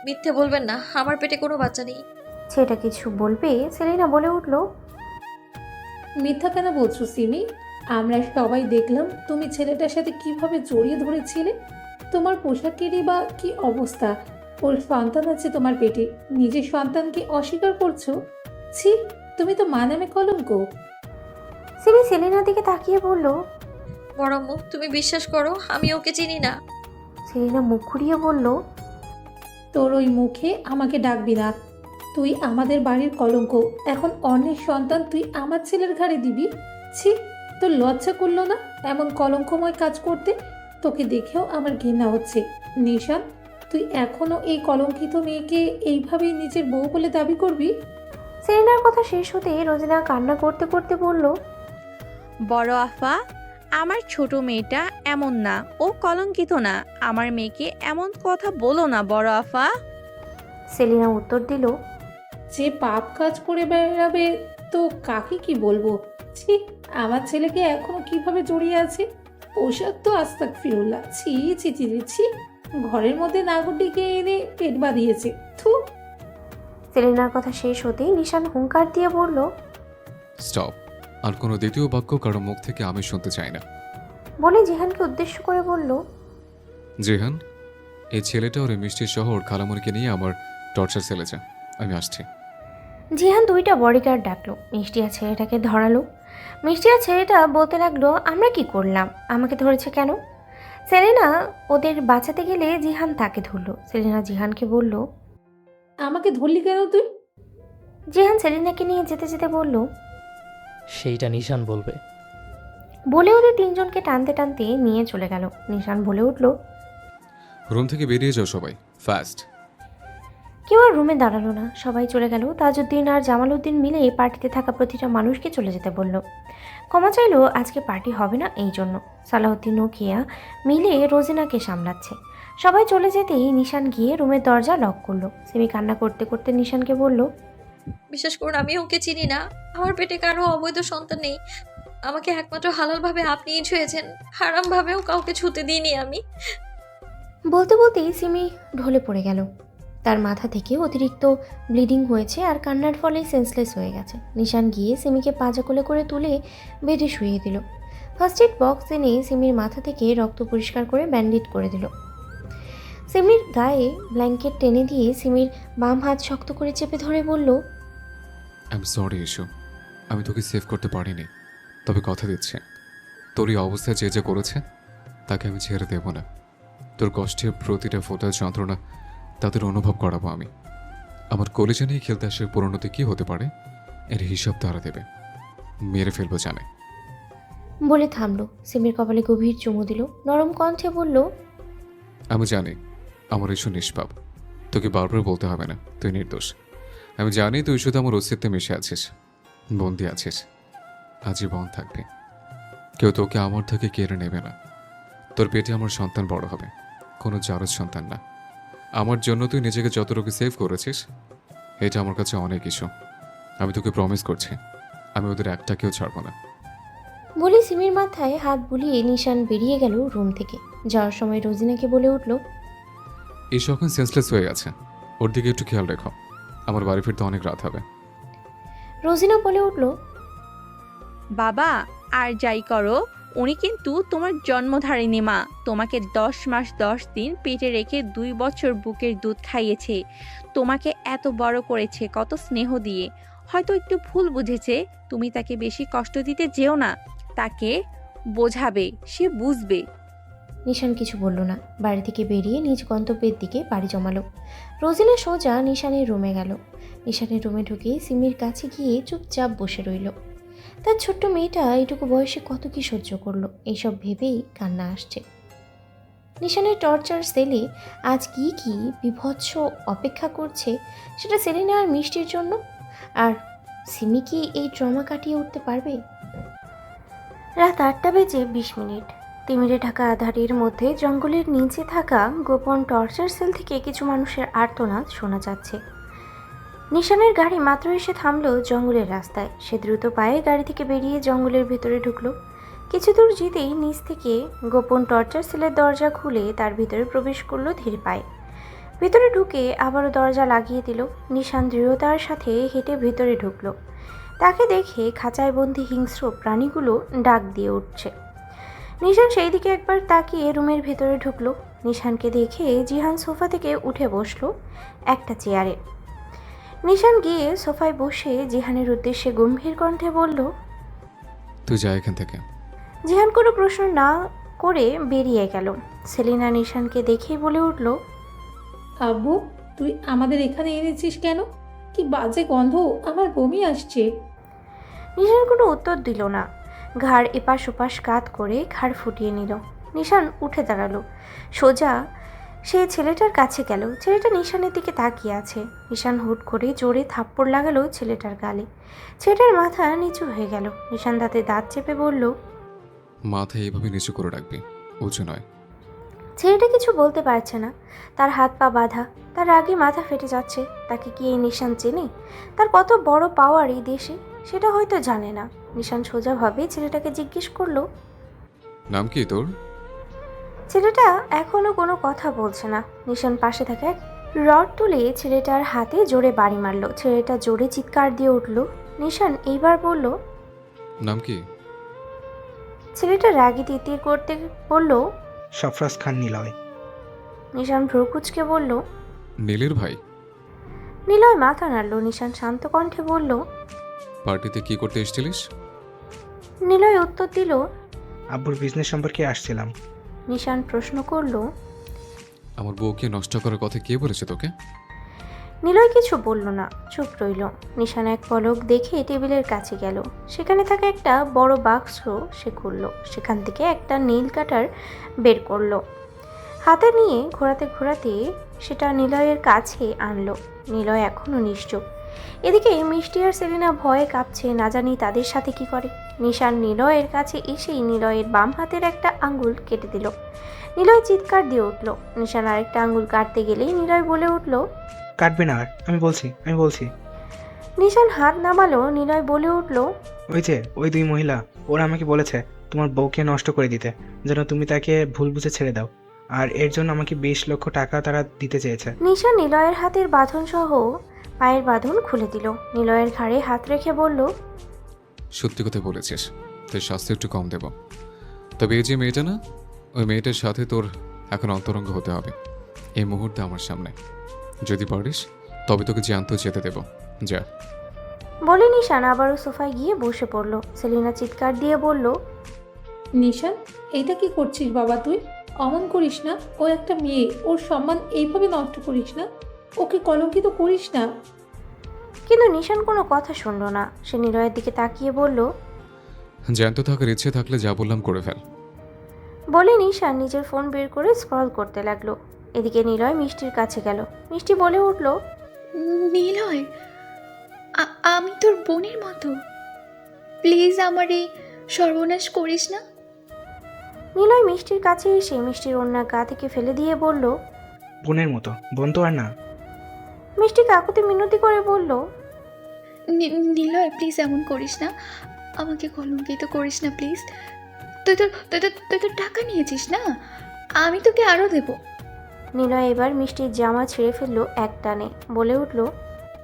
মিথ্যে বলবেন না, আমার পেটে কোনো বাচ্চা নেই। ছেলেটা কিছু বলবে সেলিনা বলে উঠল, মিথ্যা কেন বলছো সিমি? আমরা সবাই দেখলাম তুমি ছেলেটার সাথে কিভাবে জড়িয়ে ধরেছিলে। তোমার পোশাকেরই বা কি অবস্থা? ওর সন্তান আছে তোমার পেটে, নিজের সন্তানকে অস্বীকার করছো? ছি, তুমি তো মানামে কলঙ্ক। সিমি সেলিনার দিকে তাকিয়ে বলল। বড় আম্মু, তুমি বিশ্বাস করো আমি ওকে চিনি না। সেলিনা মুখ ঘুরিয়ে বলল। তোর ওই মুখে আমাকে ডাকবি না। তুই আমাদের বাড়ির কলঙ্ক। এখন অন্যের সন্তান তুই আমার ছেলের ঘাড়ে দিবি? ছি, তোর লজ্জা করলো না এমন কলঙ্কময় কাজ করতে? তোকে দেখেও আমার ঘৃণা হচ্ছে। নিশান, তুই এখনো এই কলঙ্কিত মেয়েকে এইভাবেই নিজের বউ বলে দাবি করবি? সেলিনার কথা শেষ হতে রোজিনা কান্না করতে করতে বলল। বড় আফা, আমার ছোট মেয়েটা এমন না, ও কলঙ্কিত না। আমার মেয়েকে এমন কথা বলো না বড় আফা। সেলিনা উত্তর দিল। যে পাপ কাজ করে বেড়াবে তো কাকে কি বলবো? ছি, আমার ছেলেকে এখনো কিভাবে জড়িয়ে আছে। পোশাক তো আস্তাগফিরুল্লাহ। ছি ছি ছি ছি ছি, ঘরের মধ্যে নাগরটিকে এনে পেট বাঁধিয়েছে। থু। সেলিনার কথা শেষ হতেই নিশান হুঙ্কার দিয়ে বলল। স্টপ। আর কোনো দ্বিতীয় বাক্য কারো মুখ থেকে আমি শুনতে চাই না। বলে জিহানকে উদ্দেশ্য করে বলল। জেহান, এই ছেলেটা ওর মিষ্টি সহ ওর খালামুনিকে নিয়ে আমার টর্চার সেলে যা। আমি আসছি। জিহান 2টা বডিগার্ড ডাকলো। মিষ্টি আর ছেলেটাকে ধরালো। মিষ্টি আর ছেলেটা বলতে লাগলো, আমরা কি করলাম, আমাকে ধরেছে কেন? সেলিনা ওদের বাঁচাতে গেলে জিহান তাকে ধরলো। সেলিনা জিহানকে বলল। আমাকে ধরলি কেন তুই? জিহান সেলিনাকে নিয়ে যেতে যেতে বলল। সেইটা নিশান বলবে। বলে ওদের 3জনকে টানতে টানতে নিয়ে চলে গেল। নিশান বলে উঠল। রুম থেকে বেরিয়ে যাও সবাই, ফাস্ট। কেউ আর রুমে দাঁড়ালো না, সবাই চলে গেল। তাজউদ্দিন আর জামালউদ্দিন মিলে পার্টিতে থাকা প্রতিটা মানুষকে চলে যেতে বলল। ক্ষমা চাইলো আজকে পার্টি হবে না এই জন্য। সালাউদ্দিন ও কিয়া মিলে রোজিনাকে সামলাচ্ছে। সবাই চলে যেতেই নিশান গিয়ে রুমের দরজা লক করলো। সিমি কান্না করতে করতে নিশানকে বলল। বিশ্বাস করুন আমি ওকে চিনি না। আমার পেটে কারো অবৈধ সন্তান নেই। আমাকে একমাত্র হালালভাবে আপনিই ছুঁয়েছেন, হারামভাবেও কাউকে ছুঁতে দিইনি আমি। বলতে বলতেই সিমি ঢলে পড়ে গেল। তার মাথা থেকে অতিরিক্ত ব্লিডিং হয়েছে আর কান্নার ফলে সেন্সলেস হয়ে গেছে। নিশান গিয়ে সিমিকে পাজা কোলে করে তুলে বেডে শুইয়ে দিল। ফার্স্ট এড বক্স এনে সিমির মাথা থেকে রক্ত পরিষ্কার করে ব্যান্ডেড করে দিল। সিমির গায়ে ব্ল্যাঙ্কেট টেনে দিয়ে সিমির বাম হাত শক্ত করে চেপে ধরে বলল। আই এম সরি ইস্যু, আমি তোকে সেভ করতে পারিনি। তবে কথা দিচ্ছি, তোর এই অবস্থায় যে যে করেছে তাকে আমি ছেড়ে দেব না। তোর কষ্টের প্রতিটা ফোঁটা যন্ত্রণা তাদের অনুভব করাবো আমি। আমার কলেজে নিয়ে খেলতে আসার পরিণতি কী হতে পারে এর হিসাব তারা দেবে। মেরে ফেলবো জানে। বলে থামলো। সিমির কপালে গভীর চুমু দিল। নরম কণ্ঠে বলল। আমি জানি আমার ইস্যু নিষ্পাপ, তোকে বারবার বলতে হবে না, তুই নির্দোষ। আমি জানি তুই শুধু আমার অস্তিত্বে মিশে আছিস, বন্দি আছিস, আজীবন থাকবি। কেউ তোকে আমার থেকে কেড়ে নেবে না। তোর পেটে আমার সন্তান বড় হবে, কোনো জারজ সন্তান না। আমার জন্য তুই নিজেকে যতটুকু সেভ করেছিস এটা আমার কাছে অনেক ইস্যু। আমি তোকে প্রমিস করছি আমি ওদের একটাকেও ছাড়বো না। বলে সিমির মাথায় হাত বুলিয়ে নিশান বেরিয়ে গেল রুম থেকে। যাওয়ার সময় রোজিনাকে বলে উঠল। এই সখন সেন্সলেস হয়ে গেছে, ওর দিকে একটু খেয়াল রেখো, আমার বাড়ি ফিরতে অনেক রাত হবে। রোজিনা বলে উঠল। বাবা, আর যাই করো উনি কিন্তু তোমার জন্মধারিণী মা। তোমাকে 10 মাস 10 দিন পেটে রেখে 2 বছর বুকের দুধ খাইয়েছে, তোমাকে এত বড় করেছে কত স্নেহ দিয়ে। হয়তো একটু ভুল বুঝেছে, তুমি তাকে বেশি কষ্ট দিতে যেও না। তাকে বোঝাবে, সে বুঝবে। নিশান কিছু বলল না। বাড়ি থেকে বেরিয়ে নিজ গন্তব্যের দিকে পাড়ি জমালো। রোজিনা সোজা নিশানের রুমে গেল। নিশানের রুমে ঢুকে সিমির কাছে গিয়ে চুপচাপ বসে রইল। তার ছোট্ট মেয়েটা এইটুকু বয়সে কত কি সহ্য করলো, এইসব ভেবেই কান্না আসছে। নিশানের টর্চার সেলে আজ কি কি বিভৎস অপেক্ষা করছে সেটা সেলিনা আর মিষ্টির জন্য। আর সিমি কি এই ট্রমা কাটিয়ে উঠতে পারবে? রাত 8:20 তিমিরে ঢাকা আধারের মধ্যে জঙ্গলের নিচে থাকা গোপন টর্চার সেল থেকে কিছু মানুষের আর্তনাদ শোনা যাচ্ছে। নিশানের গাড়ি মাত্র এসে থামলো জঙ্গলের রাস্তায়। সে দ্রুত পায়ে গাড়ি থেকে বেরিয়ে জঙ্গলের ভেতরে ঢুকলো। কিছু দূর যেতেই নিচ থেকে গোপন টর্চার সেলের দরজা খুলে তার ভিতরে প্রবেশ করলো ধীর পায়ে। ভেতরে ঢুকে আবারও দরজা লাগিয়ে দিল। নিশান দৃঢ়তার সাথে হেঁটে ভেতরে ঢুকলো। তাকে দেখে খাঁচায় বন্দি হিংস্র প্রাণীগুলো ডাক দিয়ে উঠছে। নিশান সেই দিকে একবার তাকিয়ে রুমের ভেতরে ঢুকলো। নিশানকে দেখে জিহান সোফা থেকে উঠে বসলো একটা চেয়ারে। নিশান গিয়ে সোফায় বসে জিহানের উদ্দেশ্যে গম্ভীর কণ্ঠে বলল। তুই যা এখান থেকে। জিহান কোনো প্রশ্ন না করে বেরিয়ে গেল। সেলিনা নিশানকে দেখেই বলে উঠল, আব্বু, তুই আমাদের এখানে এনেছিস কেন? কি বাজে গন্ধ, আমার বমি আসছে। নিশান কোনো উত্তর দিল না। ঘাড় এপাশ ওপাশ কাত করে ঘাড় ফুটিয়ে নিল। নিশান উঠে দাঁড়ালো। সোজা সে ছেলেটার কাছে গেল। ছেলেটা নিশানের দিকে তাকিয়ে আছে। নিশান হুট করে জোরে থাপ্পড় লাগালো ছেলেটার গালে। ছেলেটার মাথা নিচু হয়ে গেল। নিশান দাঁতে দাঁত চেপে বলল, মাথা এইভাবে নিচু করে রাখবি, উঁচু নয়। ছেলেটা কিছু বলতে পারছে না। তার হাত পা বাঁধা, তার রাগে মাথা ফেটে যাচ্ছে। তাকে কি এই নিশান চেনে? তার কত বড় পাওয়ার এই দেশে, সেটা হয়তো জানে না। নিশান সোজাভাবে ছেলেটাকে জিজ্ঞেস করলো, নাম কি তোর? ছেলেটা এখনো কোনো কথা বলছে না। নিশান পাশে থাকা এক রড তুলে ছেলেটার হাতে জোরে বাড়ি মারলো। ছেলেটা জোরে চিৎকার দিয়ে উঠল। নিশান এইবার বলল, নাম কি? ছেলেটা রাগী তিতির করতে বলল, সফরাজ খান নিলয়। নিশান ভ্রু কুঁচকে বলল, নীলের ভাই? নিলয় মাথা নাড়ল। নিশান শান্ত কণ্ঠে বলল, পার্টিতে কি করতে এসেছিলিস? নিলয় উত্তর দিল, আব্বুর বিজনেস সম্পর্কে আসছিলাম। নিশান প্রশ্ন করল, আমার বউকে নষ্ট করার কথা কে বলেছে তোকে? নিলয় কিছু বলল না, চুপ রইল। নিশান এক পলক দেখে টেবিলের কাছে গেল। সেখানে থাকা একটা বড় বাক্স সে খুলল। সেখান থেকে একটা নীল কাটার বের করলো। হাতে নিয়ে ঘোরাতে ঘোরাতে সেটা নিলয়ের কাছে আনলো। নিলয় এখনও নিশ্চুপ। এদিকে মিষ্টি আর সেলিনা ভয়ে কাঁপছে, না জানি তাদের সাথে কি করে। নিশান নিলয়ের কাছে এসেই নিলয়ের বাম হাতের একটা আঙ্গুল কেটে দিল। নিলয় চিৎকার দিয়ে উঠল। নিশান আরেকটা আঙ্গুল কাটতে গেলেই নিলয় বলে উঠল, কাটবে না আর, আমি বলছি। নিশান হাত নামালো। নিলয় বলে উঠল, ওই দুই মহিলা, ওরা আমাকে বলেছে তোমার বউকে নষ্ট করে দিতে, যেন তুমি তাকে ভুল বুঝে ছেড়ে দাও। আর এর জন্য আমাকে 20 লক্ষ টাকা তারা দিতে চেয়েছে। নিশান নিলয়ের হাতের বাঁধন সহ পায়ের বাঁধন খুলে দিল। নিলয়ের ঘাড়ে হাত রেখে বলল, সত্যি কথা বলেছিস, তোর শাস্তি একটু কম দেব। তবে এই যে মেয়েটা না, ওই মেয়েটার সাথে তোর এখন অন্তরঙ্গ হতে হবে এই মুহূর্তে আমার সামনে। যদি পারিস তবে তোকে জ্যান্ত যেতে দেব। যা। বলে নিশান আবারও সোফায় গিয়ে বসে পড়ল। সেলিনা চিৎকার দিয়ে বলল, নিশান, এইটা কি করছিস বাবা তুই? অমন করিস না, ও একটা মেয়ে, ওর সম্মান এইভাবে নষ্ট করিস না, ওকে কলঙ্কিত করিস না। কিন্তু নিশান কোনো কথা শুনল না। সে নিলয়ের দিকে তাকিয়ে বলল, জ্যান্ত থাকার ইচ্ছে থাকলে যা বললাম করে ফেল। বলে নিশান নিজের ফোন বের করে স্ক্রল করতে লাগলো। এদিকে নিলয় মিষ্টির কাছে গেল। মিষ্টি বলে উঠল, নিলয়, আমি তোর বোনের মতো, প্লিজ আমার এই সর্বনাশ করিস না। নিলয় মিষ্টির কাছে এসে মিষ্টির ওড়না গা থেকে ফেলে দিয়ে বলল, বোনের মতো, বোন তো আর না। মিষ্টি কাকুতি মিনতি করে বলল, নিলয় প্লিজ এমন করিস না, আমাকে কলঙ্কিত করিস না প্লিজ। তুই তো টাকা নিয়েছিস না, আমি তোকে আরও দেবো। নিলয় এবার মিষ্টির জামা ছিঁড়ে ফেললো এক টানে। বলে উঠল,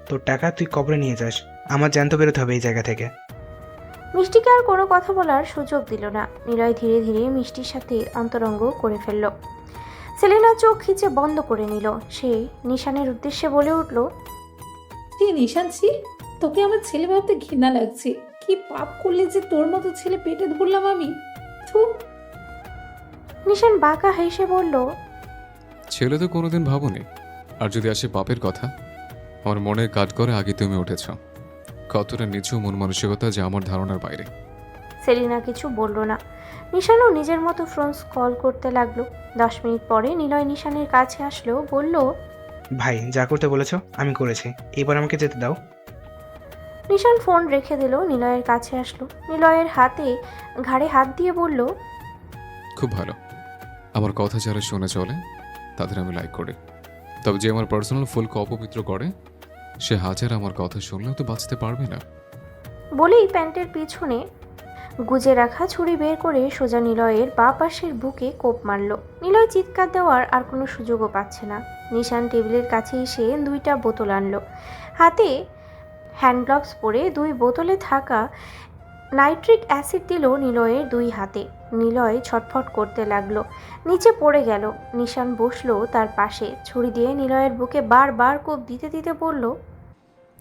তোর টাকা তুই কবরে নিয়ে যাস, আমার জ্যান্ত বেরোতে হবে এই জায়গা থেকে। মিষ্টিকে আর কোনো কথা বলার সুযোগ দিল না। নিলয় ধীরে ধীরে মিষ্টির সাথে অন্তরঙ্গ করে ফেলল। সেলিনা চোখ খিচে বন্ধ করে নিল। সে নিশানের উদ্দেশ্যে বলে উঠল, নিশান, তোকে আমার ছেলে ভাবতে ঘৃণা লাগছে। কি পাপ করলে যে তোর মতো ছেলে পেটে ধরলাম আমি। থু। নিশান বাঁকা হেসে বলল, ছেলে তো কোনোদিন ভাবনি। আর যদি আসে পাপের কথা, আমার মনে কাজ করে আগে তুমি উঠেছ। কতটা নিচু মন মানসিকতা যে আমার ধারণার বাইরে। সেলিনা কিছু বলল না। নিশানও নিজের মতো ফোন কল করতে লাগলো। 10 মিনিট পরে নিলয় নিশানের কাছে আসলো। বলল, ভাই যা করতে বলেছো আমি করেছি, এবার আমাকে যেতে দাও। নিশান ফোন রেখে দিল। নিলয়ের কাছে আসলো। নিলয়ের হাতে ঘাড়ে হাত দিয়ে বলল, খুব ভালো। আমার কথা যারা শুনে চলে তাদের আমি লাইক করি। তবে যে আমার পার্সোনাল ফুলকে অপবিত্র করে সে হাজার আমার কথা শুনলেও তো বাঁচতে পারবে না। বলেই প্যান্টের পিছনে গুজে রাখা ছুরি বের করে সোজা নিলয়ের বাঁ পাশের বুকে কোপ মারল। নিলয় চিৎকার দেওয়ার আর কোনো সুযোগও পাচ্ছে না। নিশান টেবিলের কাছে এসে 2টা বোতল আনলো। হাতে হ্যান্ড গ্লাভস পরে 2 বোতলে থাকা নাইট্রিক অ্যাসিড দিল নিলয়ের 2 হাতে। নিলয় ছটফট করতে লাগলো, নিচে পড়ে গেল। নিশান বসলো তার পাশে। ছুরি দিয়ে নিলয়ের বুকে বারবার কোপ দিতে দিতে বলল,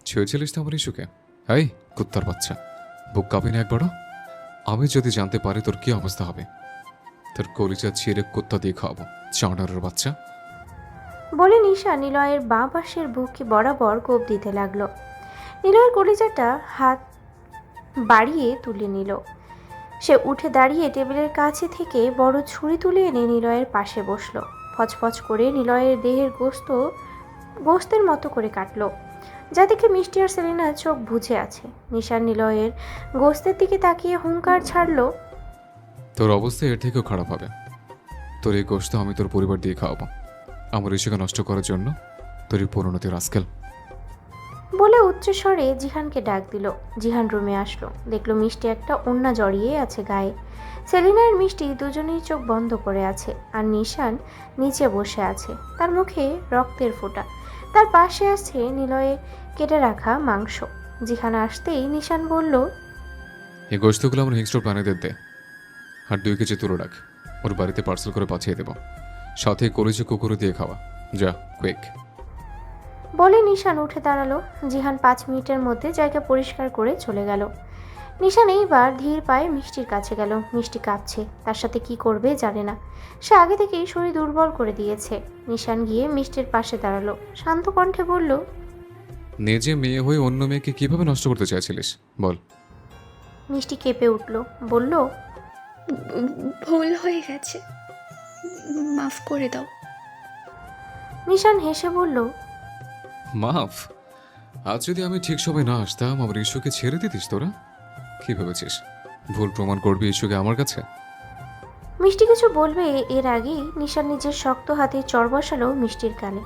ছুঁয়েছিলিস তো আমার ইস্যুকে? এই কুত্তার বাচ্চা, বুক কাঁপে না একবারও? আমি যদি জানতে পারি তোর কি অবস্থা হবে, তোর কলিজা ছিঁড়ে কুত্তা দিয়ে খাওয়াবো, চাঁড়ারের বাচ্চা। বলে নিশা নিলয়ের বাঁ পাশের বুকে বরাবর কোপ দিতে লাগলো। নিলয়ের কলিজাটা হাত বাড়িয়ে তুলে নিল। সে উঠে দাঁড়িয়ে টেবিলের কাছে থেকে বড় ছুরি তুলে এনে নিলয়ের পাশে বসলো। ফচফচ করে নিলয়ের দেহের গোস্তের মতো করে কাটলো, যা দেখে মিষ্টি আর সেলিনার চোখ বুজে আছে। নিশার নিলয়ের গোস্তের দিকে তাকিয়ে হুঙ্কার ছাড়লো, তোর অবস্থা এর থেকেও খারাপ হবে। তোর এই গোশত আমি তোর পরিবার দিয়ে খাওয়াবো, আমার ইস্যুকে নষ্ট করার জন্য তোর এই পরিণতির আজকাল। বলে উচ্চস্বরে জিহানকে ডাক দিল। জিহান রুমে আসলো, দেখলো মিষ্টি একটা ওড়না জড়িয়ে আছে গায়ে। সেলিনা আর মিষ্টি দুজনেই চোখ বন্ধ করে আছে, আর নিশান নিচে বসে আছে, তার মুখে রক্তের ফোঁটা। তার পাশে আছে নিলয়ে কেটে রাখা মাংস। জিহান আসতেই নিশান বলল, এই গোশতগুলো আমার হিংস্র প্রাণীদের দে, আর 2 কেজি তুলে রাখ, ওর বাড়িতে পার্সেল করে পাঠিয়ে দেবো, সাথে কলিজা কুকুরও দিয়ে খাওয়া, যা কুইক। বলে নিশান উঠে দাঁড়ালো। জিহান 5 মিনিটের মধ্যে জায়গা পরিষ্কার করে চলে গেল। নিশান এইবার ধীর পায়ে মিষ্টির কাছে গেল। মিষ্টি কাঁপছে, তার সাথে কি করবে জানে না। সে আগে থেকেই শরীর দুর্বল করে দিয়েছে। নিশান গিয়ে মিষ্টির পাশে দাঁড়ালো, শান্ত কণ্ঠে বলল, নিজে মেয়ে হয়ে অন্য মেয়েকে কিভাবে নষ্ট করতে চাইছিলিস বল? মিষ্টি কেঁপে উঠল, বলল, ভুল হয়ে গেছে, মাফ করে দাও। নিশান হেসে বলল, মাফ? আজ যদি আমি ঠিক সময় না আসতাম, আমার ইস্যুকে ছেড়ে দিতিস তোরা? কি ভেবেছিস ভুল প্রমাণ করবি ইস্যুকে আমার কাছে? মিষ্টি কিছু বলবে এর আগেই নিশান নিজের শক্ত হাতে চড় বসালো মিষ্টির গালে।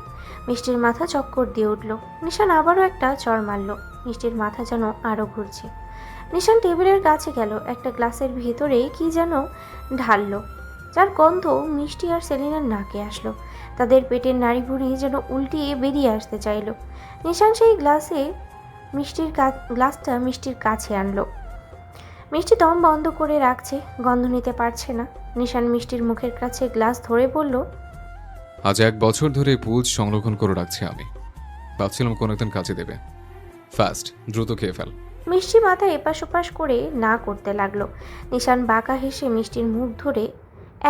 মিষ্টির মাথা চক্কর দিয়ে উঠল। নিশান আবারও একটা চড় মারল। মিষ্টির মাথা যেন আরও ঘুরছে। নিশান টেবিলের কাছে গেল, একটা গ্লাসের ভিতরে কি যেন ঢাললো, যার গন্ধ মিষ্টি আর সেলিনার নাকে আসলো। তাদের পেটের নাড়িভুড়ি যেন উল্টিয়ে বেরিয়ে আসতে চাইল। নিশান সেই গ্লাসটা মিষ্টির কাছে আনলো। মিষ্টি দম বন্ধ করে রাখছে, গন্ধ নিতে পারছে না। নিশান মিষ্টির মুখের কাছে গ্লাস ধরে বলল, আজ 1 বছর ধরে পুজ সংরক্ষণ করে রাখছি আমি, ভাবছিলাম কোনো একদিন কাজে দেবে। ফাস্ট, দ্রুত খেয়ে ফেল। মিষ্টি মাথা এপাশ ওপাশ করে না করতে লাগলো। নিশান বাঁকা হেসে মিষ্টির মুখ ধরে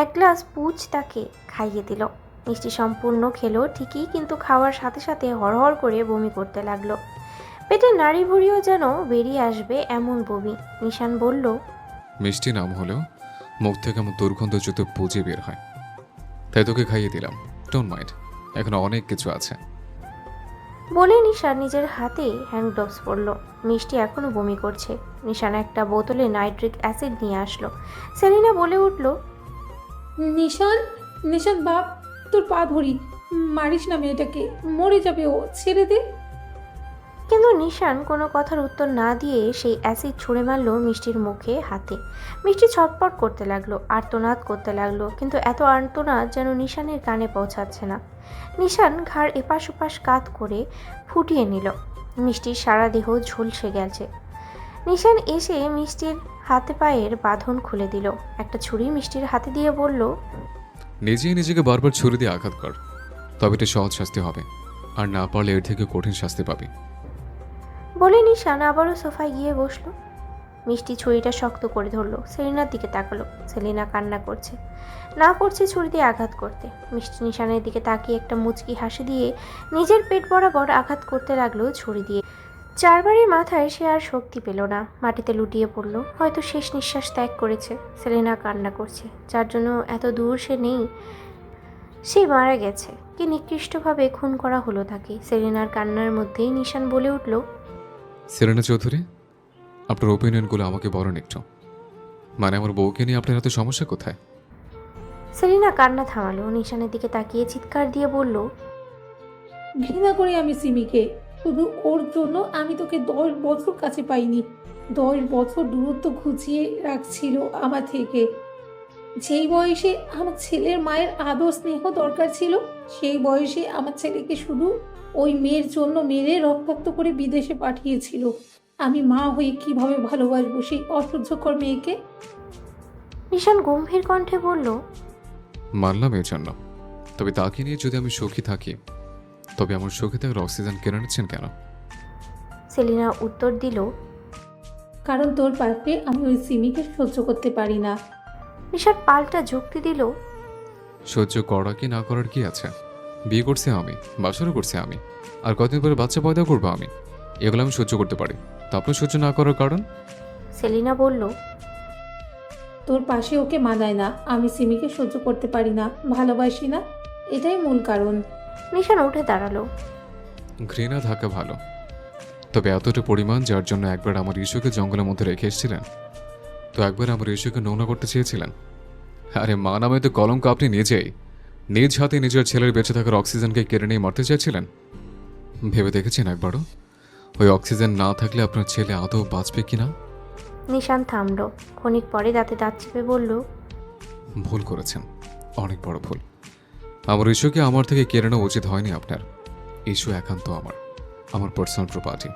1 গ্লাস পুজ তাকে খাইয়ে দিল। মিষ্টি সম্পূর্ণ খেলো ঠিকই, কিন্তু খাওয়ার সাথে সাথে হড়হড় করে বমি করতে লাগলো। পেটের নাড়ি ভুড়িও যেন বেরিয়ে আসবে এমন বমি। নিশান বলল, মিষ্টি নাম হলেও মুখ থেকে আমার দুর্গন্ধযুক্ত পুজে বের হয়, তাই তোকে খাইয়ে দিলাম। ডোন্ট মাইন্ড, এখন অনেক কিছু আছে। বলে নিশান নিজের হাতে হ্যান্ড গ্লোভস পরল। মিষ্টি এখনো বমি করছে। নিশান একটা বোতলে নাইট্রিক অ্যাসিড নিয়ে আসলো। সেলিনা বলে উঠল, নিশান, নিশান বাপ, তোর পা ধরি, মারিস না মেয়েটাকে, মরে যাবে ও, ছেড়ে দে। কিন্তু নিশান কোনো কথার উত্তর না দিয়ে সেই অ্যাসিড ছুঁড়ে মারল মিষ্টির মুখে হাতে। মিষ্টি ছটপট করতে লাগলো, আর্তনাদ করতে লাগলো, কিন্তু এত আর্তনাদ যেন নিশানের কানে পৌঁছাচ্ছে না। নিশান ঘাড় এপাশ ওপাশ কাত করে ফুটিয়ে নিল। মিষ্টির সারা দেহ ঝলসে গেছে। নিশান এসে মিষ্টির হাতে পায়ের বাঁধন খুলে দিল। একটা ছুরি মিষ্টির হাতে দিয়ে বলল, নিজেই নিজেকে বারবার ছুরি দিয়ে আঘাত কর, তবে এটা সহজ শাস্তি হবে, আর না পারলে এর থেকে কঠিন শাস্তি পাবি। বলে নিশান আবারও সোফায় গিয়ে বসলো। মিষ্টি ছুরিটা শক্ত করে ধরলো। সেলিনার দিকে তাকালো। সেলিনা কান্না করছে, না করছে ছুরি দিয়ে আঘাত করতে। মিষ্টি নিশানের দিকে তাকিয়ে একটা মুচকি হাসি দিয়ে নিজের পেট বরাবর আঘাত করতে লাগলো ছুরি দিয়ে। 4 বারের মাথায় সে আর শক্তি পেল না, মাটিতে লুটিয়ে পড়ল, হয়তো শেষ নিঃশ্বাস ত্যাগ করেছে। সেলিনা কান্না করছে, যার জন্য এত দূর সে নেই, সে মারা গেছে। কি নিকৃষ্টভাবে খুন করা হলো তাকে। সেলিনার কান্নার মধ্যেই নিশান বলে উঠল, সেরেনা চৌধুরী, আপনার ওপিনিয়নগুলো আমাকে বলেন একটু, মানে আমার বউকে নিয়ে আপনার এত সমস্যা কোথায়? সেলিনা কান্না থামালো, নিশানের দিকে তাকিয়ে চিৎকার দিয়ে বলল, ঘৃণা করি আমি সিমিকে, শুধু ওর জন্য আমি তোকে 10 বছর কাছে পাইনি। 10 বছর দূরত্ব ঘুচিয়ে রাখছিল আমার থেকে। যেই বয়সে আমার ছেলের মায়ের আদর স্নেহ দরকার ছিল, সেই বয়সে আমার ছেলেকে শুধু ওই মেয়ের জন্য মেরে রক্তাক্ত করে বিদেশে পাঠিয়েছিল। আমি মা হয়ে কিভাবে ভালোবাসবো সেই অসহ্যকর মেয়েকে? নিশান গম্ভীর কণ্ঠে বলল, মানলাম এর জন্য, তবে তাকে নিয়ে যদি আমি সুখী থাকি, তবে আমার সুখে থাকার অক্সিজেন কেড়ে নিচ্ছেন কেন? সেলিনা উত্তর দিল, কারণ তোর পাশে আমি ওই সিমিকে সহ্য করতে পারি না। নিশান পাল্টা যুক্তি দিল, সহ্য করা কি না করার কি আছে? বিয়ে করছি আমি, বাসরও করছি আমি, আর কতদিন পরে বাচ্চা পয়দা করবো আমি। এগুলো আমি সহ্য করতে পারি। তা আপনি সহ্য না করার কারণ? সেলিনা বলল, তোর পাশে ওকে মানায় না, আমি সিমিকে সহ্য করতে পারি না, ভালোবাসি না, এটাই মূল কারণ। নিশান উঠে দাঁড়ালো। ঘৃণা থাকা ভালো, তবে এতটা পরিমাণ যার জন্য একবার আমার ইস্যুকে জঙ্গলের মধ্যে রেখে এসেছিলেন। তো একবার আমার ইস্যুকে নোংরা করতে চেয়েছিলেন। আরে মা নামে তো কলঙ্ক আপনি নিজেই নিজ হাতে নিজের ছেলের বেঁচে থাকার অক্সিজেনকে কেড়ে নিয়ে মারতে চেয়েছিলেন। ভেবে দেখেছেন একবারও ওই অক্সিজেন না থাকলে আপনার ছেলে আদৌ বাঁচবে কিনা? নিশান থামলো, ক্ষণিক পরে দাঁতে দাঁত চেপে বলল, ভুল করেছেন, অনেক বড় ভুল। আমার ইস্যুকে আমার থেকে কেড়ে নেওয়া উচিত হয়নি আপনার। ইস্যু একান্ত আমার পার্সোনাল প্রপার্টি।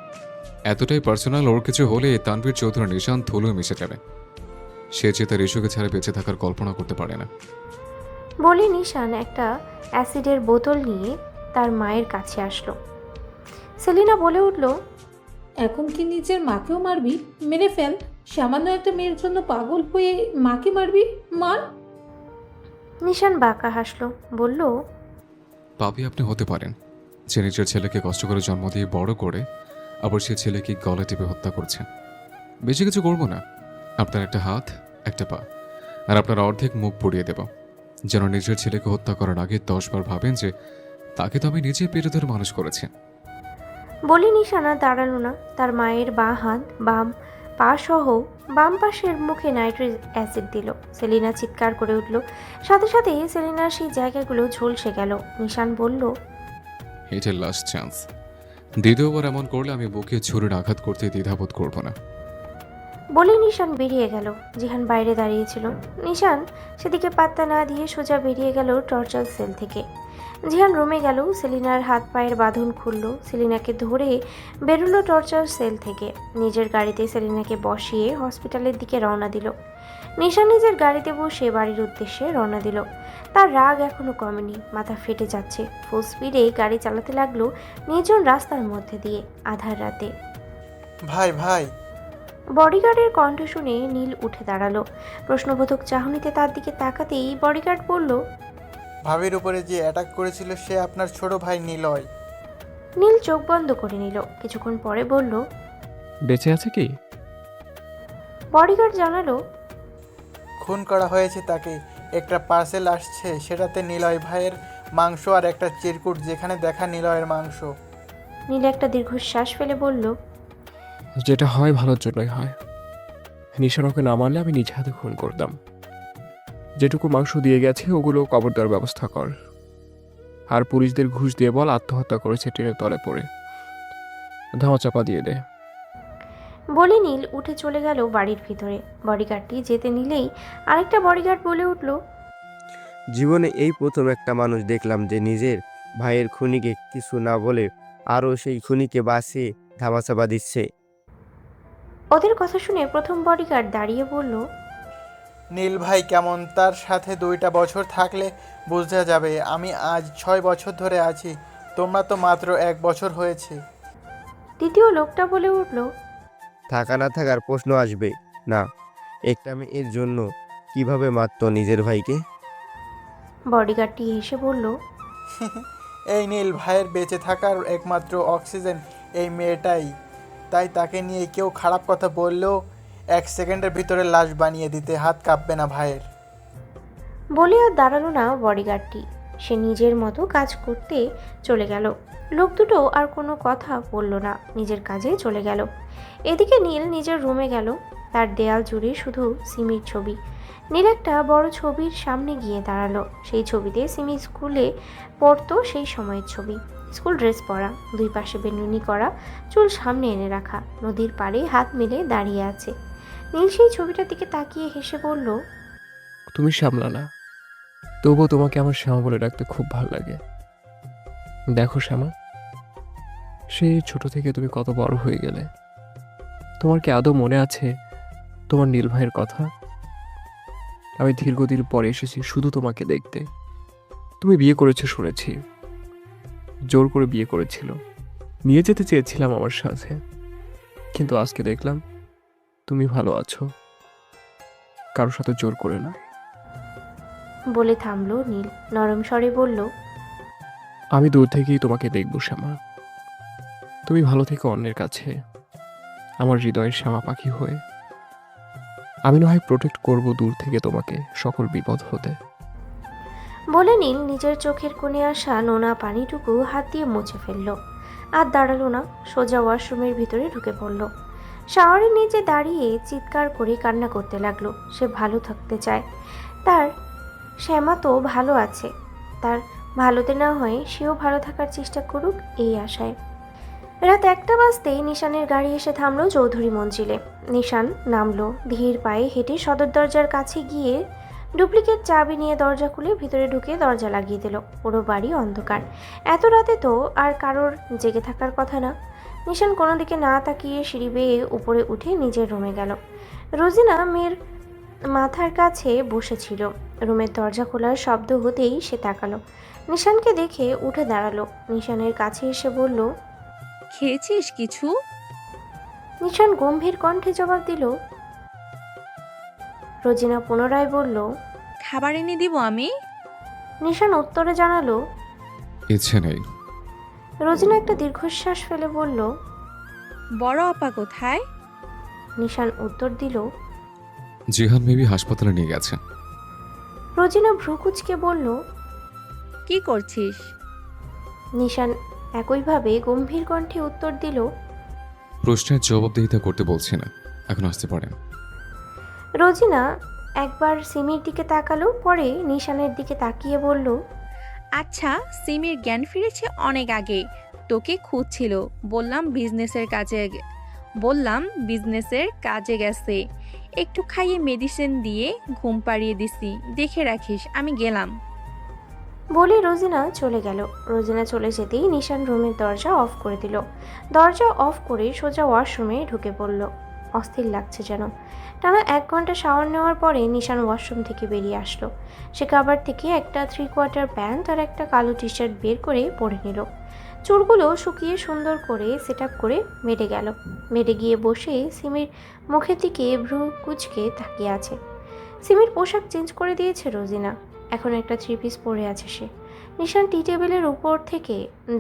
এতটাই পার্সোনাল, ওর কিছু হলে তানভীর চৌধুরী নিশান ধুলোয় মিশে যাবে। সে যে তার ইস্যুকে ছাড়া বেঁচে থাকার কল্পনা করতে পারে না। বলে নিশান একটা অ্যাসিডের বোতল নিয়ে তার মায়ের কাছে আসলো। সেলিনা বলে উঠল, এখন কি নিজের মাকেও মারবি? মেরে ফেল, সামান্য একটা মেয়ের জন্য পাগল হয়ে মাকে মারবি, মার। নিশান বাঁকা হাসলো, বলল, পাপি আপনি হতে পারেন যে নিজের ছেলেকে কষ্ট করে জন্ম দিয়ে বড় করে আবার সে ছেলেকে গলা টিপে হত্যা করছে। বেশি কিছু করবো না, আপনার একটা হাত একটা পা আর আপনার অর্ধেক মুখ পুড়িয়ে দেব, যেন নিজের ছেলেকে হত্যা করার আগে 10 বার ভাবেন যে তাকে তো আমি নিজে পেটে ধরে মানুষ করেছি। বলে নিশান আর দাঁড়ালো না। তার মায়ের বাঁ হাত বাম পা সহ বাম পাশের মুখে নাইট্রিক অ্যাসিড দিল। সেলিনা চিৎকার করে উঠল, সাথে সাথে সেলিনার সেই জায়গাগুলো ঝলসে গেল। নিশান বলল, এটা লাস্ট চান্স, দ্বিতীয়বার এমন করলে আমি বুকে ছুরির আঘাত করতে দ্বিধাবোধ করব না। বলে নিশান বেরিয়ে গেল। জিহান বাইরে দাঁড়িয়েছিল। নিশান সেদিকে পাত্তা না দিয়ে সোজা বেরিয়ে গেল টর্চার সেল থেকে। জিহান রুমে গেল, সেলিনার হাত পায়ের বাঁধন খুলল, সেলিনাকে ধরে বেরোলো টর্চার সেল থেকে। নিজের গাড়িতে সেলিনাকে বসিয়ে হসপিটালের দিকে রওনা দিল। নিশান নিজের গাড়িতে বসে বাড়ির উদ্দেশ্যে রওনা দিল। তার রাগ এখনো কমেনি, মাথা ফেটে যাচ্ছে। ফুল স্পিডে গাড়ি চালাতে লাগলো নির্জন রাস্তার মধ্যে দিয়ে আধার রাতে। ভাই ভাই বডিগার্ডের কণ্ঠ শুনে নীল উঠে দাঁড়ালো। প্রশ্নবোধক চাহনিতে তার দিকে তাকাতেই বডিগার্ড বলল, ভাবির উপরে যে অ্যাটাক করেছিল সে আপনার ছোট ভাই নিলয়। নীল চোখ বন্ধ করে নিল। কিছুক্ষণ পরে বলল, বেঁচে আছে কি? বডিগার্ড জানালো, খুন করা হয়েছে তাকে। একটা পার্সেল আসছে, সেটাতে নিলয় ভাইয়ের মাংস আর একটা চিরকুট যেখানে দেখা নিলয়ের মাংস। নীল একটা দীর্ঘশ্বাস ফেলে বলল, যেটা হয় ভালোর জন্যই হয়। নিশান ওকে না মারলে আমি নিজ হাতে খুন করতাম। যেটুকু মাংস দিয়ে গেছে ওগুলো কবর দেওয়ার ব্যবস্থা কর, আর পুলিশদের ঘুষ দিয়ে বল আত্মহত্যা করেছে ট্রেনের তলে পড়ে। ধামা চাপা দিয়ে দে। বলে নীল উঠে চলে গেল বাড়ির ভিতরে। বডিগার্ডটি যেতে নিলেই আরেকটা বডিগার্ড বলে উঠল, জীবনে এই প্রথম একটা মানুষ দেখলাম যে নিজের ভাইয়ের খুনিকে কিছু না বলে আরও সেই খুনিকে বাঁচিয়ে ধামাচাপা দিচ্ছে। ওদের কথা শুনে প্রথম বডিগার্ড দাঁড়িয়ে বলল, নীল ভাই কেমন, তার সাথে 2টা বছর থাকলে বোঝা যাবে। আমি আজ 6 বছর ধরে আছি, তোমরা তো মাত্র 1 বছর হয়েছে। দ্বিতীয় লোকটা বলে উঠল, থাকা না থাকার প্রশ্ন আসবে না। একটা মেয়ের জন্য কিভাবে মারত নিজের ভাইকে? বডিগার্ডটি হেসে বলল, এই নীল ভাইয়ের বেঁচে থাকার একমাত্র অক্সিজেন এই মেয়েটাই, তাই তাকে নিয়ে কেউ খারাপ কথা বললেও 1 সেকেন্ডের ভিতরে লাশ বানিয়ে দিতে হাত কাঁপবে না ভাইয়ের। বলে আর দাঁড়ালো না বডিগার্ডটি। সে নিজের মতো কাজ করতে চলে গেল। লোক দুটো আর কোনো কথা বলল না, নিজের কাজে চলে গেল। এদিকে নীল নিজের রুমে গেল। তার দেয়াল জুড়ে শুধু সিমির ছবি। নীল একটা বড় ছবির সামনে গিয়ে দাঁড়ালো। সেই ছবিতে সিমি স্কুলে পড়তো সেই সময়ের ছবি। স্কুল ড্রেস পরা, 2 পাশে বেনুনি করা, চুল সামনে এনে রাখা, নদীর পাড়ে হাত মেলে দাঁড়িয়ে আছে। নীল সেই ছবিটার দিকে তাকিয়ে হেসে বলল, তুমি শ্যামলা না, তবুও তোমাকে আমার শ্যামা বলে ডাকতে খুব ভালো লাগে। দেখো শ্যামা, সেই ছোট থেকে তুমি কত বড় হয়ে গেলে। তোমার কি আদৌ মনে আছে তোমার নীল ভাইয়ের কথা? আমি দীর্ঘদিন পরে এসেছি শুধু তোমাকে দেখতে। তুমি বিয়ে করেছো শুনেছি, জোর করে বিয়ে করেছিল। নিয়ে যেতে চেয়েছিলাম আমার সাথে, কিন্তু আজকে দেখলাম তুমি ভালো আছো, কারোর সাথে জোর করে না। বলে থামলো নীল, নরম স্বরে বলল, আমি দূর থেকেই তোমাকে দেখব শ্যামা। তুমি ভালো থেকো অন্যের কাছে, আমার হৃদয়ের শ্যামা পাখি হয়ে। আমি না হয় প্রোটেক্ট করব দূর থেকে তোমাকে সকল বিপদ হতে। বলে নীল নিজের চোখের কোণে আসা নোনা পানিটুকু হাত দিয়ে মুছে ফেলল। আর দাঁড়ালো না, সোজা ওয়াশরুমের ভিতরে ঢুকে পড়ল। শাওয়ারের নিচে দাঁড়িয়ে চিৎকার করে কান্না করতে লাগলো। সে ভালো থাকতে চায়, তার শ্যামা তো ভালো আছে, তার ভালোতে না হয় সেও ভালো থাকার চেষ্টা করুক এই আশায়। রাত 1টা বাজতেই নিশানের গাড়ি এসে থামলো চৌধুরী মঞ্জিলে। নিশান নামলো, ধীর পায়ে হেঁটে সদর দরজার কাছে গিয়ে ডুপ্লিকেট চাবি নিয়ে দরজা খুলে ভিতরে ঢুকে দরজা লাগিয়ে দিল। পুরো বাড়ি অন্ধকার। এত রাতে তো আর কারোর জেগে থাকার কথা না। নিশান কোনো দিকে না তাকিয়ে সিঁড়ি বেয়ে উপরে উঠে নিজের রুমে গেল। রোজিনা মেয়ের মাথার কাছে বসেছিল। রুমের দরজা খোলার শব্দ হতেই সে তাকালো। নিশানকে দেখে উঠে দাঁড়ালো। নিশানের কাছে এসে বলল, খেয়েছিস কিছু? নিশান গম্ভীর কণ্ঠে জবাব দিল। রোজিনা পুনরায় বলল, খাবার এনে দিব আমি? নিশান উত্তরে জানালো, ইচ্ছে নেই। রোজিনা একটা দীর্ঘশ্বাস ফেলে বলল, বড় আপা কোথায়? নিশান উত্তর দিল। জিহান মেবি হাসপাতালে নিয়ে গেছে। রোজিনা ভ্রু কুঁচকে বলল, কি করছিস? নিশান একইভাবে গম্ভীর কণ্ঠে উত্তর দিল। প্রশ্নের জবাবদিহিতা করতে বলছি না, এখন আসতে পারেন। রোজিনা একবার সিমির দিকে তাকালো, পরে নিশানের দিকে তাকিয়ে বলল, আচ্ছা, সিমির জ্ঞান ফিরেছে অনেক আগে, তোকে খুঁজছিল। বললাম বিজনেসের কাজে গেছে। একটু খাইয়ে মেডিসিন দিয়ে ঘুম পাড়িয়ে দিছি, দেখে রাখিস, আমি গেলাম। বলে রোজিনা চলে গেল। রোজিনা চলে যেতেই নিশান রুমের দরজা অফ করে দিল। দরজা অফ করে সোজা ওয়াশরুমে ঢুকে পড়ল। অস্থির লাগছে যেন। টানা 1 ঘন্টা শাওয়ার নেওয়ার পরে নিশান ওয়াশরুম থেকে বেরিয়ে আসলো। সে কাবার থেকে একটা 3/4 প্যান্ট আর একটা কালো টি শার্ট বের করে পরে নিল। চুলগুলো শুকিয়ে সুন্দর করে সেট আপ করে বেডে গেল। বেডে গিয়ে বসে সিমির মুখের দিকে ভ্রু কুচকে তাকিয়ে আছে। সিমির পোশাক চেঞ্জ করে দিয়েছে রোজিনা। এখন একটা 3 পিস পরে আছে সে। নিশান টি টেবিলের উপর থেকে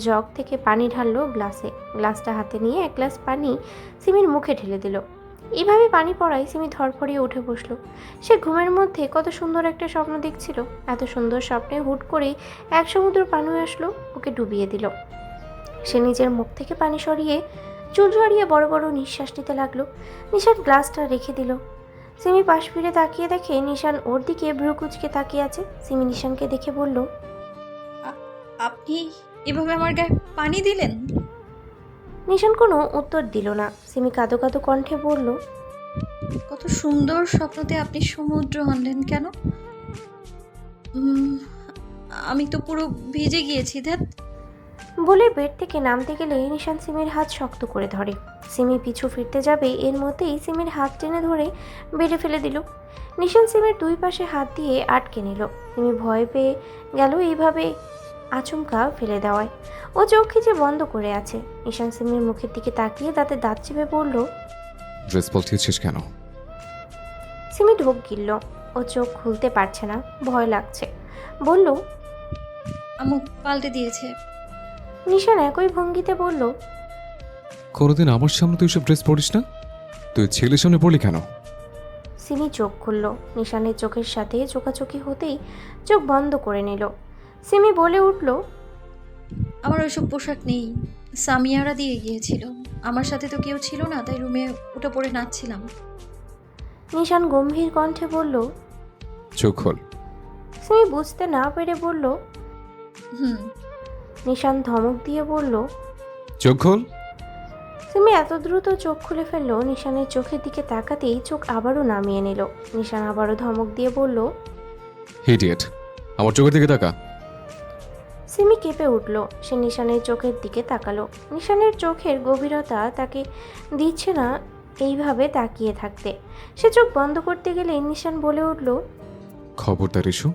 জগ থেকে পানি ঢাললো গ্লাসে। গ্লাসটা হাতে নিয়ে 1 গ্লাস পানি সিমির মুখে ঢেলে দিল। এইভাবে পানি পড়ায় সিমি ধরফড়িয়ে উঠে বসলো। সে ঘুমের মধ্যে কত সুন্দর একটা স্বপ্ন দেখছিল। এত সুন্দর স্বপ্নে হুট করে 1 সমুদ্র পানি আসলো, ওকে ডুবিয়ে দিল। সে নিজের মুখ থেকে পানি সরিয়ে চুল ঝরিয়ে বড় বড় নিঃশ্বাস নিতে লাগলো। নিশান গ্লাসটা রেখে দিল। সিমি পাশ ফিরে তাকিয়ে দেখে নিশান ওর দিকে ভ্রু কুচকে তাকিয়ে আছে। সিমি নিশানকে দেখে বলল, আপনি এভাবে আমার গায়ে পানি দিলেন? নিশান কোনো উত্তর দিল না। সিমি কাঁদো কাঁদো কণ্ঠে বলল, কত সুন্দর স্বপ্নতে আপনি সমুদ্র আনলেন কেন? আমি তো পুরো ভিজে গিয়েছি। ধ্যাত। বলে বেড থেকে নামতে গেলে নিশান সিমির হাত শক্ত করে ধরে। সিমি পিছু ফিরতে যাবে, এর মধ্যেই সিমির হাত টেনে ধরে বেডে ফেলে দিল। নিশান সিমির 2 পাশে হাত দিয়ে আটকে নিল। সিমি ভয় পেয়ে গেল এইভাবে আচমকা ফেলে দেওয়ায়। ও চোখ খিচে বন্ধ করে আছে। নিশান সিমির মুখের দিকে তাকিয়ে দাঁতে দাঁত চেপে বলল, ড্রেস পাল্টিয়েছিস কেন? সিমি ঢোক গিলল। ও চোখ খুলতে পারছে না, ভয় লাগছে। বলল, আম্মু পাল্টে দিয়েছে। নিশান একই ভঙ্গিতে বলল, কোনোদিন আমার সামনে তুই সব ড্রেস পরিস না, তুই ছেলের সামনে পড়লি কেন? সিমি চোখ খুলল। নিশানের চোখের সাথে চোখাচোখি হতেই চোখ বন্ধ করে নিল। সিমি বলে উঠল, আমার ওইসব পোশাক নেই, সামিয়ারা দিয়ে গিয়েছিল। আমার সাথে তো কেউ ছিল না, তাই রুমে উঠে পড়ে নাচছিলাম। নিশান গম্ভীর কণ্ঠে বলল। চোখ খোল। সিমি বুঝতে না পেরে বলল, হুম। নিশান ধমক দিয়ে বলল, চোখ খোল। সিমি এত দ্রুত চোখ খুলে ফেলল, নিশানের চোখের দিকে তাকাতেই চোখ আবারও নামিয়ে নিল। নিশান আবারও ধমক দিয়ে বলল, ইডিয়েট, আমার চোখের দিকে তাকা। সিমি কেঁপে উঠল। সে নিশানের চোখের দিকে তাকালো। নিশানের চোখের গভীরতা তাকে দিচ্ছে না এইভাবে তাকিয়ে থাকতে। সে চোখ বন্ধ করতে গেলে নিশান বলে উঠল, খবরদার ইস্যু,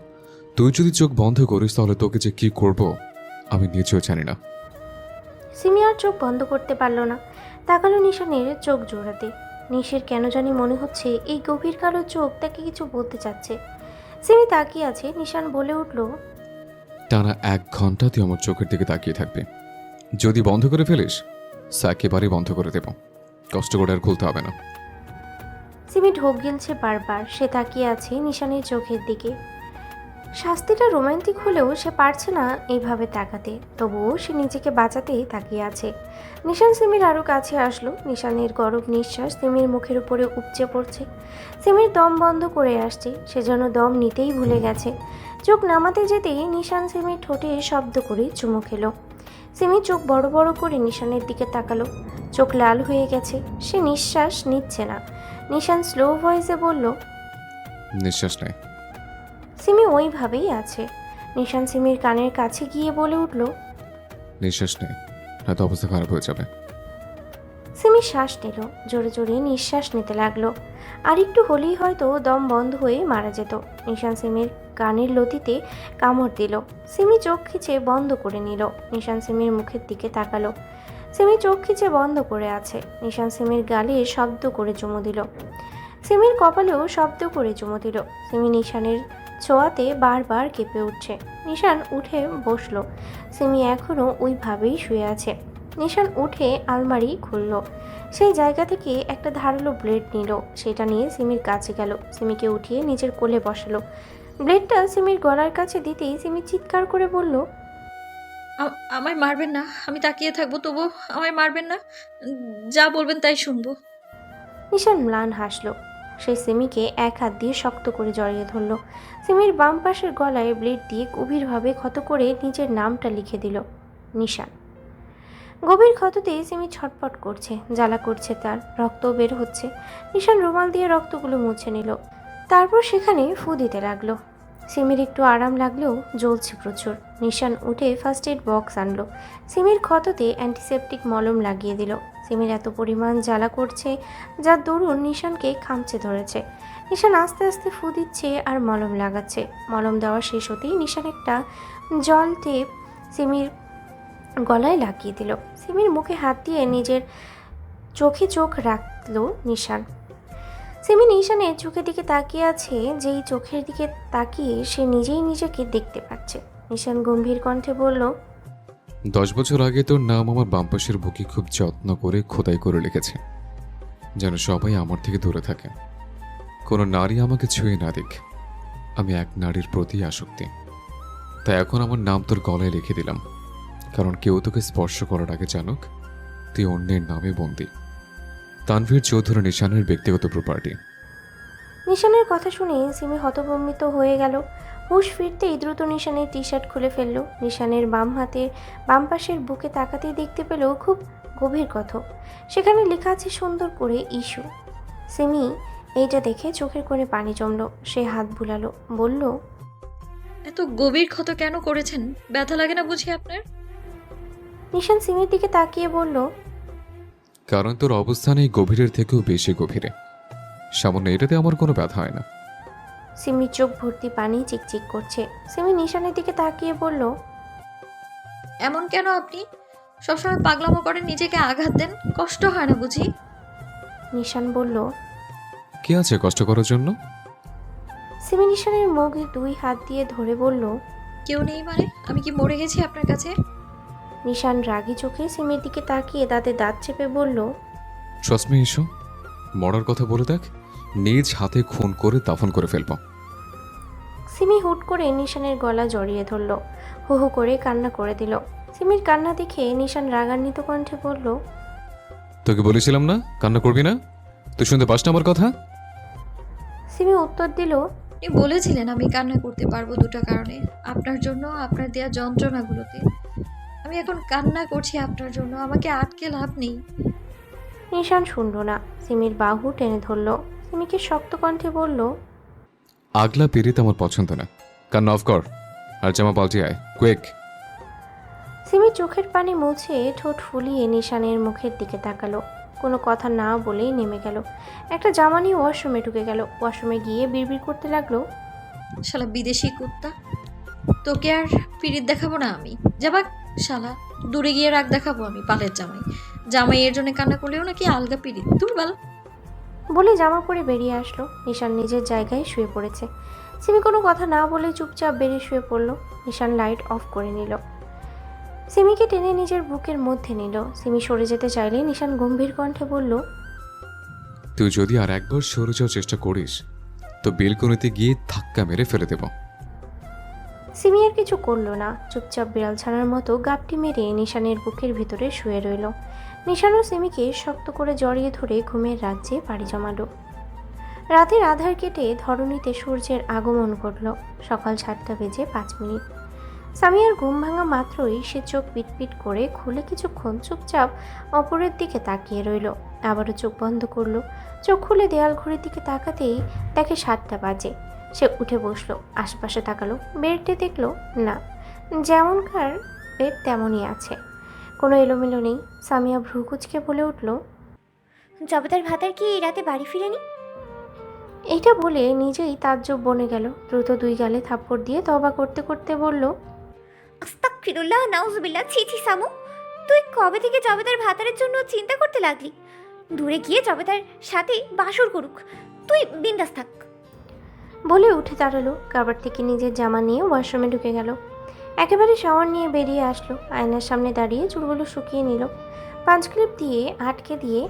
তুই যদি চোখ বন্ধ করিস তাহলে তোকে যে কি করব আমি নিজেও জানি না। সিমি আর চোখ বন্ধ করতে পারল না। তাকালো নিশানের চোখ জোড়াতে। নিশির কেন জানি মনে হচ্ছে এই গভীর কালো চোখ তাকে কিছু বলতে চাচ্ছে। সিমি তাকিয়ে আছে। নিশান বলে উঠল, টানা 1 ঘন্টা তুই আমার চোখের দিকে তাকিয়ে থাকবি। যদি বন্ধ করে ফেলিস একেবারে বন্ধ করে দেব। কষ্ট করে আর খুলতে হবে না। সিমি ঢোক গিলছে বারবার। সে তাকিয়ে আছে নিশানের চোখের দিকে। শাস্তিটা রোমান্টিক হলেও সে পারছে না এইভাবে তাকাতে। তবুও সে নিজেকে বাঁচাতেই তাকিয়ে আছে। নিশান সিমির আরও কাছে আসলো। নিশানের গরম নিঃশ্বাস সিমির মুখের উপরে উপচে পড়ছে। সিমির দম বন্ধ করে আসছে। সে যেন দম নিতেই ভুলে গেছে। চোখ নামাতে যেতেই নিশান সিমির ঠোঁটে শব্দ করে চুমু খেলো। সিমি চোখ বড় বড় করে নিশানের দিকে তাকালো। চোখ লাল হয়ে গেছে। সে নিঃশ্বাস নিচ্ছে না। নিশান স্লো ভয়েসে বলল, নিঃশ্বাস নেই। সিমি ওইভাবেই আছে। নিশান সিমির কানের কাছে গিয়ে বলে উঠল, নিঃশ্বাস নেই, হয়তো অবস্থা খারাপ হয়ে যাবে। সিমি শ্বাস নিল। জোরে জোরে নিঃশ্বাস নিতে লাগলো। আর একটু হলেই হয়তো দম বন্ধ হয়ে মারা যেত। নিশান সিমির কানের লতিতে কামড় দিল। সিমি চোখ খিচে বন্ধ করে নিল। নিশান সিমির মুখের দিকে তাকালো। সিমি চোখ খিচে বন্ধ করে আছে। নিশান সিমির গালে শব্দ করে চুমু দিল। সিমির কপালেও শব্দ করে চুমু দিল। সিমি নিশানের ছোঁয়াতে বারবার কেঁপে উঠছে। নিশান উঠে বসলো। সিমি এখনও ওইভাবেই শুয়ে আছে। নিশান উঠে আলমারি খুলল। সেই জায়গা থেকে একটা ধারালো ব্লেড নিল। সেটা নিয়ে সিমির কাছে গেল। সিমিকে উঠিয়ে নিজের কোলে বসালো। ব্লেডটা সিমির গলার কাছে দিতেই সিমি চিৎকার করে বলল, আমায় মারবেন না, আমি তাকিয়ে থাকবো, তবু আমায় মারবেন না, যা বলবেন তাই শুনবো। নিশান ম্লান হাসলো। সে সিমিকে এক হাত দিয়ে শক্ত করে জড়িয়ে ধরল। সিমির বাম পাশের গলায় ব্লেড দিয়ে গভীরভাবে ক্ষত করে নিজের নামটা লিখে দিল, নিশান। গভীর ক্ষততে সিমি ছটপট করছে। জ্বালা করছে তার, রক্ত বের হচ্ছে। নিশান রুমাল দিয়ে রক্তগুলো মুছে নিল। তারপর সেখানে ফু দিতে লাগলো। সিমির একটু আরাম লাগলেও জ্বলছে প্রচুর। নিশান উঠে ফার্স্ট এড বক্স আনলো। সিমির ক্ষততে অ্যান্টিসেপটিক মলম লাগিয়ে দিল। সিমির এত পরিমাণ জ্বালা করছে যার দরুন নিশানকে খামচে ধরেছে। নিশান আস্তে আস্তে ফু দিচ্ছে আর মলম লাগাচ্ছে। মলম দেওয়া শেষ হতেই নিশান একটা জল টেপ সিমির গলায় লাগিয়ে দিল। সিমির মুখে হাত দিয়ে নিজের চোখে চোখ রাখলো নিশান। সিমি নিশানের চোখের দিকে তাকিয়ে আছে। যেই চোখের দিকে তাকিয়ে সে নিজেই নিজেকে দেখতে পাচ্ছে। নিশান গম্ভীর কণ্ঠে বলল, 10 বছর আগে তোর নাম আমার বাম পাশের বুকে খুব যত্ন করে খোদাই করে লিখেছে, যেন সবাই আমার থেকে দূরে থাকে, কোনো নারী আমাকে ছুঁয়ে না দেখ। আমি এক নারীর প্রতি আসক্তি। তাই এখন আমার নাম তোর গলায় লিখে দিলাম, কারণ কেউ তোকে স্পর্শ করার আগে জানুক তুই অন্যের নামে বন্দী। তানভীর চৌধুরী নিশানের ব্যক্তিগত প্রপার্টি। নিশানের কথা শুনে সিমি হতভম্বিত হয়ে গেল। হুঁশ ফিরতেই দ্রুত নিশানের টি শার্ট খুলে ফেলল। নিশানের বাম পাশের বুকে তাকাতেই দেখতে পেল খুব গভীর ক্ষত। সেখানে লেখা আছে সুন্দর করে ইস্যু। সিমি এইটা দেখে চোখের কোণে পানি জমল। সে হাত বুলালো, বলল, এত গভীর ক্ষত কেন করেছেন? ব্যথা লাগে না বুঝি আপনার? নিশান সিমির দিকে তাকিয়ে বলল, কারণ তোর অবস্থান এই গভীরের থেকেও বেশি গভীরে। সামান্য এটাতে আমার কোনো ব্যথা হয় না। সিমির চোখ ভর্তি পানি চিকচিক করছে। সিমি নিশানের দিকে তাকিয়ে বলল, এমন কেন আপনি? সবসময় পাগলামো করেন, নিজেকে আঘাত দেন, কষ্ট হয় না বুঝি? নিশান বলল, কি আছে কষ্ট করার জন্য? সিমি নিশানের মুখে 2 হাত দিয়ে ধরে বলল, কেউ নেই মানে? আমি কি মরে গেছি আপনার কাছে? নিশান রাগী চোখে সিমির দিকে তাকিয়ে দাঁতে দাঁত চেপে বলল, ট্রাস্ট মি ইস্যু, মরার কথা বলে দেখ, নিজ হাতে খুন করে দাফন করে ফেলব। সিমি হুট করে নিশানের গলা জড়িয়ে ধরল। হু হু করে কান্না করে দিল। সিমির কান্না দেখে নিশান রাগান্বিত কণ্ঠে বলল, তোকে বলেছিলাম না কান্না করবি না? তুই শুনতে পাস না আমার কথা? সিমি উত্তর দিল, আপনি বলেছিলেন আমি কান্না করতে পারবো 2টা কারণে, আপনার জন্য, আপনার দেয়া যন্ত্রণাগুলোতে। আমি এখন কান্না করছি আপনার জন্য, আমাকে আটকে লাভ নেই। নিশান শুনল না। সিমির বাহু টেনে ধরল। সিমিকে শক্ত কণ্ঠে বলল, আগলা পেরিতে আমার পছন্দ না, কান্না অফ কর আর জামা পাল্টে আয় কুইক। সিমি চোখের পানি মুছে ঠোঁট ফুলিয়ে নিশানের মুখের দিকে তাকালো। কোনো কথা না বলেই নেমে গেল। একটা জামা নিয়ে ওয়াশরুমে ঢুকে গেল। ওয়াশরুমে গিয়ে বিড়বিড় করতে লাগলো, শালা বিদেশি কুত্তা, তোকে আর পিরিত দেখাবো না আমি। যাবা শালা, দূরে গিয়ে রাগ দেখাবো আমি, পালের জামাই। জামাইয়ের জন্য কান্না করলেও নাকি আলগা পিড়ি দুর্বল। বলে জামা পরে বেরিয়ে আসলো। নিশান নিজের জায়গায় শুয়ে পড়েছে। সিমি কোনো কথা না বলে চুপচাপ বেরিয়ে শুয়ে পড়লো। নিশান লাইট অফ করে নিল। সিমিকে টেনে নিজের বুকের মধ্যে নিল। সিমি সরে যেতে চাইলে নিশান গম্ভীর কণ্ঠে বলল, তুই যদি আর একবার সরে যাওয়ার চেষ্টা করিস তো বেলকনিতে গিয়ে ধাক্কা মেরে ফেলে দেব। সিমি আর কিছু করলো না, চুপচাপ বিড়াল ছানার মতো গাপটি মেরে নিশানের বুকের ভিতরে শুয়ে রইল। নিশানও সিমিকে শক্ত করে জড়িয়ে ধরে ঘুমের রাজ্যে পাড়ি জমালো। রাতের আধার কেটে ধরণীতে সূর্যের আগমন ঘটল। সকাল 7:05। সামিয়ার ঘুম ভাঙা মাত্রই সে চোখ পিটপিট করে খুলে কিছুক্ষণ চুপচাপ অপরের দিকে তাকিয়ে রইল। আবারও চোখ বন্ধ করলো। চোখ খুলে দেয়াল ঘড়ির দিকে তাকাতেই দেখে 7টা বাজে। সে উঠে বসলো, আশপাশে তাকালো। বেডে দেখলো না, যেমনকার বেড তেমনই আছে, কোনো এলোমেলো নেই। সামিয়া ভ্রু কুঁচকে বলে উঠল, জবেদার ভাতার কি এই রাতে বাড়ি ফিরেনি? এইটা বলে নিজেই তাজ্জব বনে গেল। দ্রুত 2 গালে থাপ্পড় দিয়ে তওবা করতে করতে বলল, আস্তাগফিরুল্লাহ, নাউজুবিল্লাহ। ছি ছি সামু, তুই কবে থেকে জবেদার ভাতারের জন্য চিন্তা করতে লাগলি? দূরে গিয়ে জবেদার সাথে বাসর করুক, তুই বিন্দাস থাক। বলে উঠে দাঁড়ালো। কাবার থেকে নিজের জামা নিয়ে ওয়াশরুমে ঢুকে গেল। একেবারে শাওয়ার নিয়ে বেরিয়ে আসলো। আয়নার সামনে দাঁড়িয়ে চুলগুলো শুকিয়ে নিল। পাঁচ ক্লিপ দিয়ে আটকে দিয়ে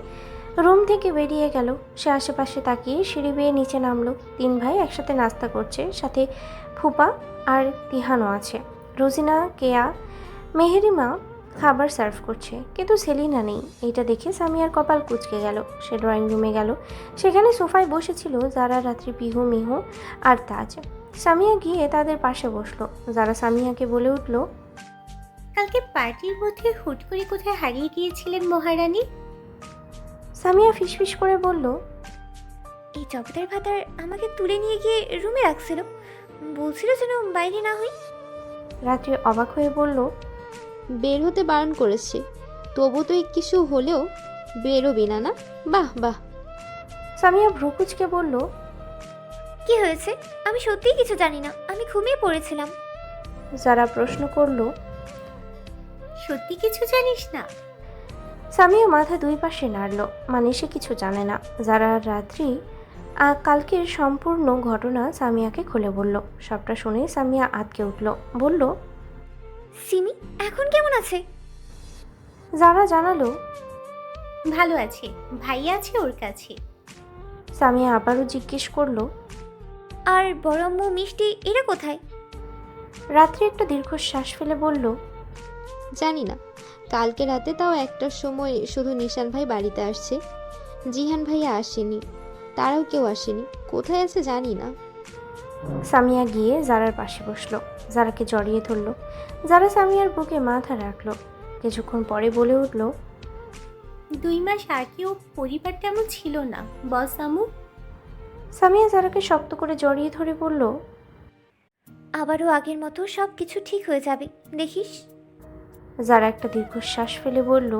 রুম থেকে বেরিয়ে গেল। সে আশেপাশে তাকিয়ে সিঁড়ি বেয়ে নিচে নামলো। 3 ভাই একসাথে নাস্তা করছে, সাথে ফুপা আর তিহানও আছে। রোজিনা, কেয়া, মেহেরিমা খাবার সার্ভ করছে, কিন্তু সেলিনা নেই। এটা দেখে সামিয়ার কপাল কুঁচকে গেল। সে ড্রয়িং রুমে গেল। সেখানে সোফায় বসেছিল যারা, রাত্রি, পিহু, মিহু আর তাজ। সামিয়া গিয়ে তাদের পাশে বসলো। যারা সামিয়াকে বলে উঠল, কালকে পার্টির মধ্যে হুট করে কোথায় হারিয়ে গিয়েছিলেন মহারানী? সামিয়া ফিসফিস করে বলল, এই জবেদার ভাতার আমাকে তুলে নিয়ে গিয়ে রুমে রাখছিল, বলছিল যেন বাইরে না হই। রাত্রি অবাক হয়ে বলল, বের হতে বারণ করেছে, তবু তো কিছু হলেও বেরোবি না, না? বাহ বাহ। সামিয়া ভ্রু কুঁচকে বলল, কি হয়েছে? আমি সত্যিই কিছু জানি না, আমি ঘুমিয়ে পড়েছিলাম। যারা প্রশ্ন করলো, সত্যি কিছু জানিস না? সামিয়া মাথা 2 পাশে নাড়ল, মানে সে কিছু জানে না। যারা রাত্রি কালকের সম্পূর্ণ ঘটনা সামিয়াকে খুলে বলল। সবটা শুনে সামিয়া আতকে উঠল, বলল, সিমি এখন কেমন আছে? যারা জানালো, ভালো আছে, ভাইয়া আছে ওর কাছে। সামিয়া আবারও জিজ্ঞেস করলো, আর বড় আম্মু, মিষ্টি এরা কোথায়? রাত্রি একটা দীর্ঘশ্বাস ফেলে বলল, জানি না, কালকে রাতে তাও 1টার সময় শুধু নিশান ভাই বাড়িতে আসছে, জিহান ভাইয়া আসেনি, তারাও কেউ আসেনি, কোথায় আছে জানি না। সামিয়া গিয়ে জারার পাশে বসলো। জারাকে জড়িয়ে ধরলো। যারা সামিয়ার বুকে মাথা রাখলো। কিছুক্ষণ পরে বলে উঠল, 2 মাস আগেও পরিবার তেমন ছিল না বস আমু। সামিয়া জারাকে শক্ত করে জড়িয়ে ধরে বলল, আবারও আগের মতো সব কিছু ঠিক হয়ে যাবে, দেখিস। যারা একটা দীর্ঘশ্বাস ফেলে বলল,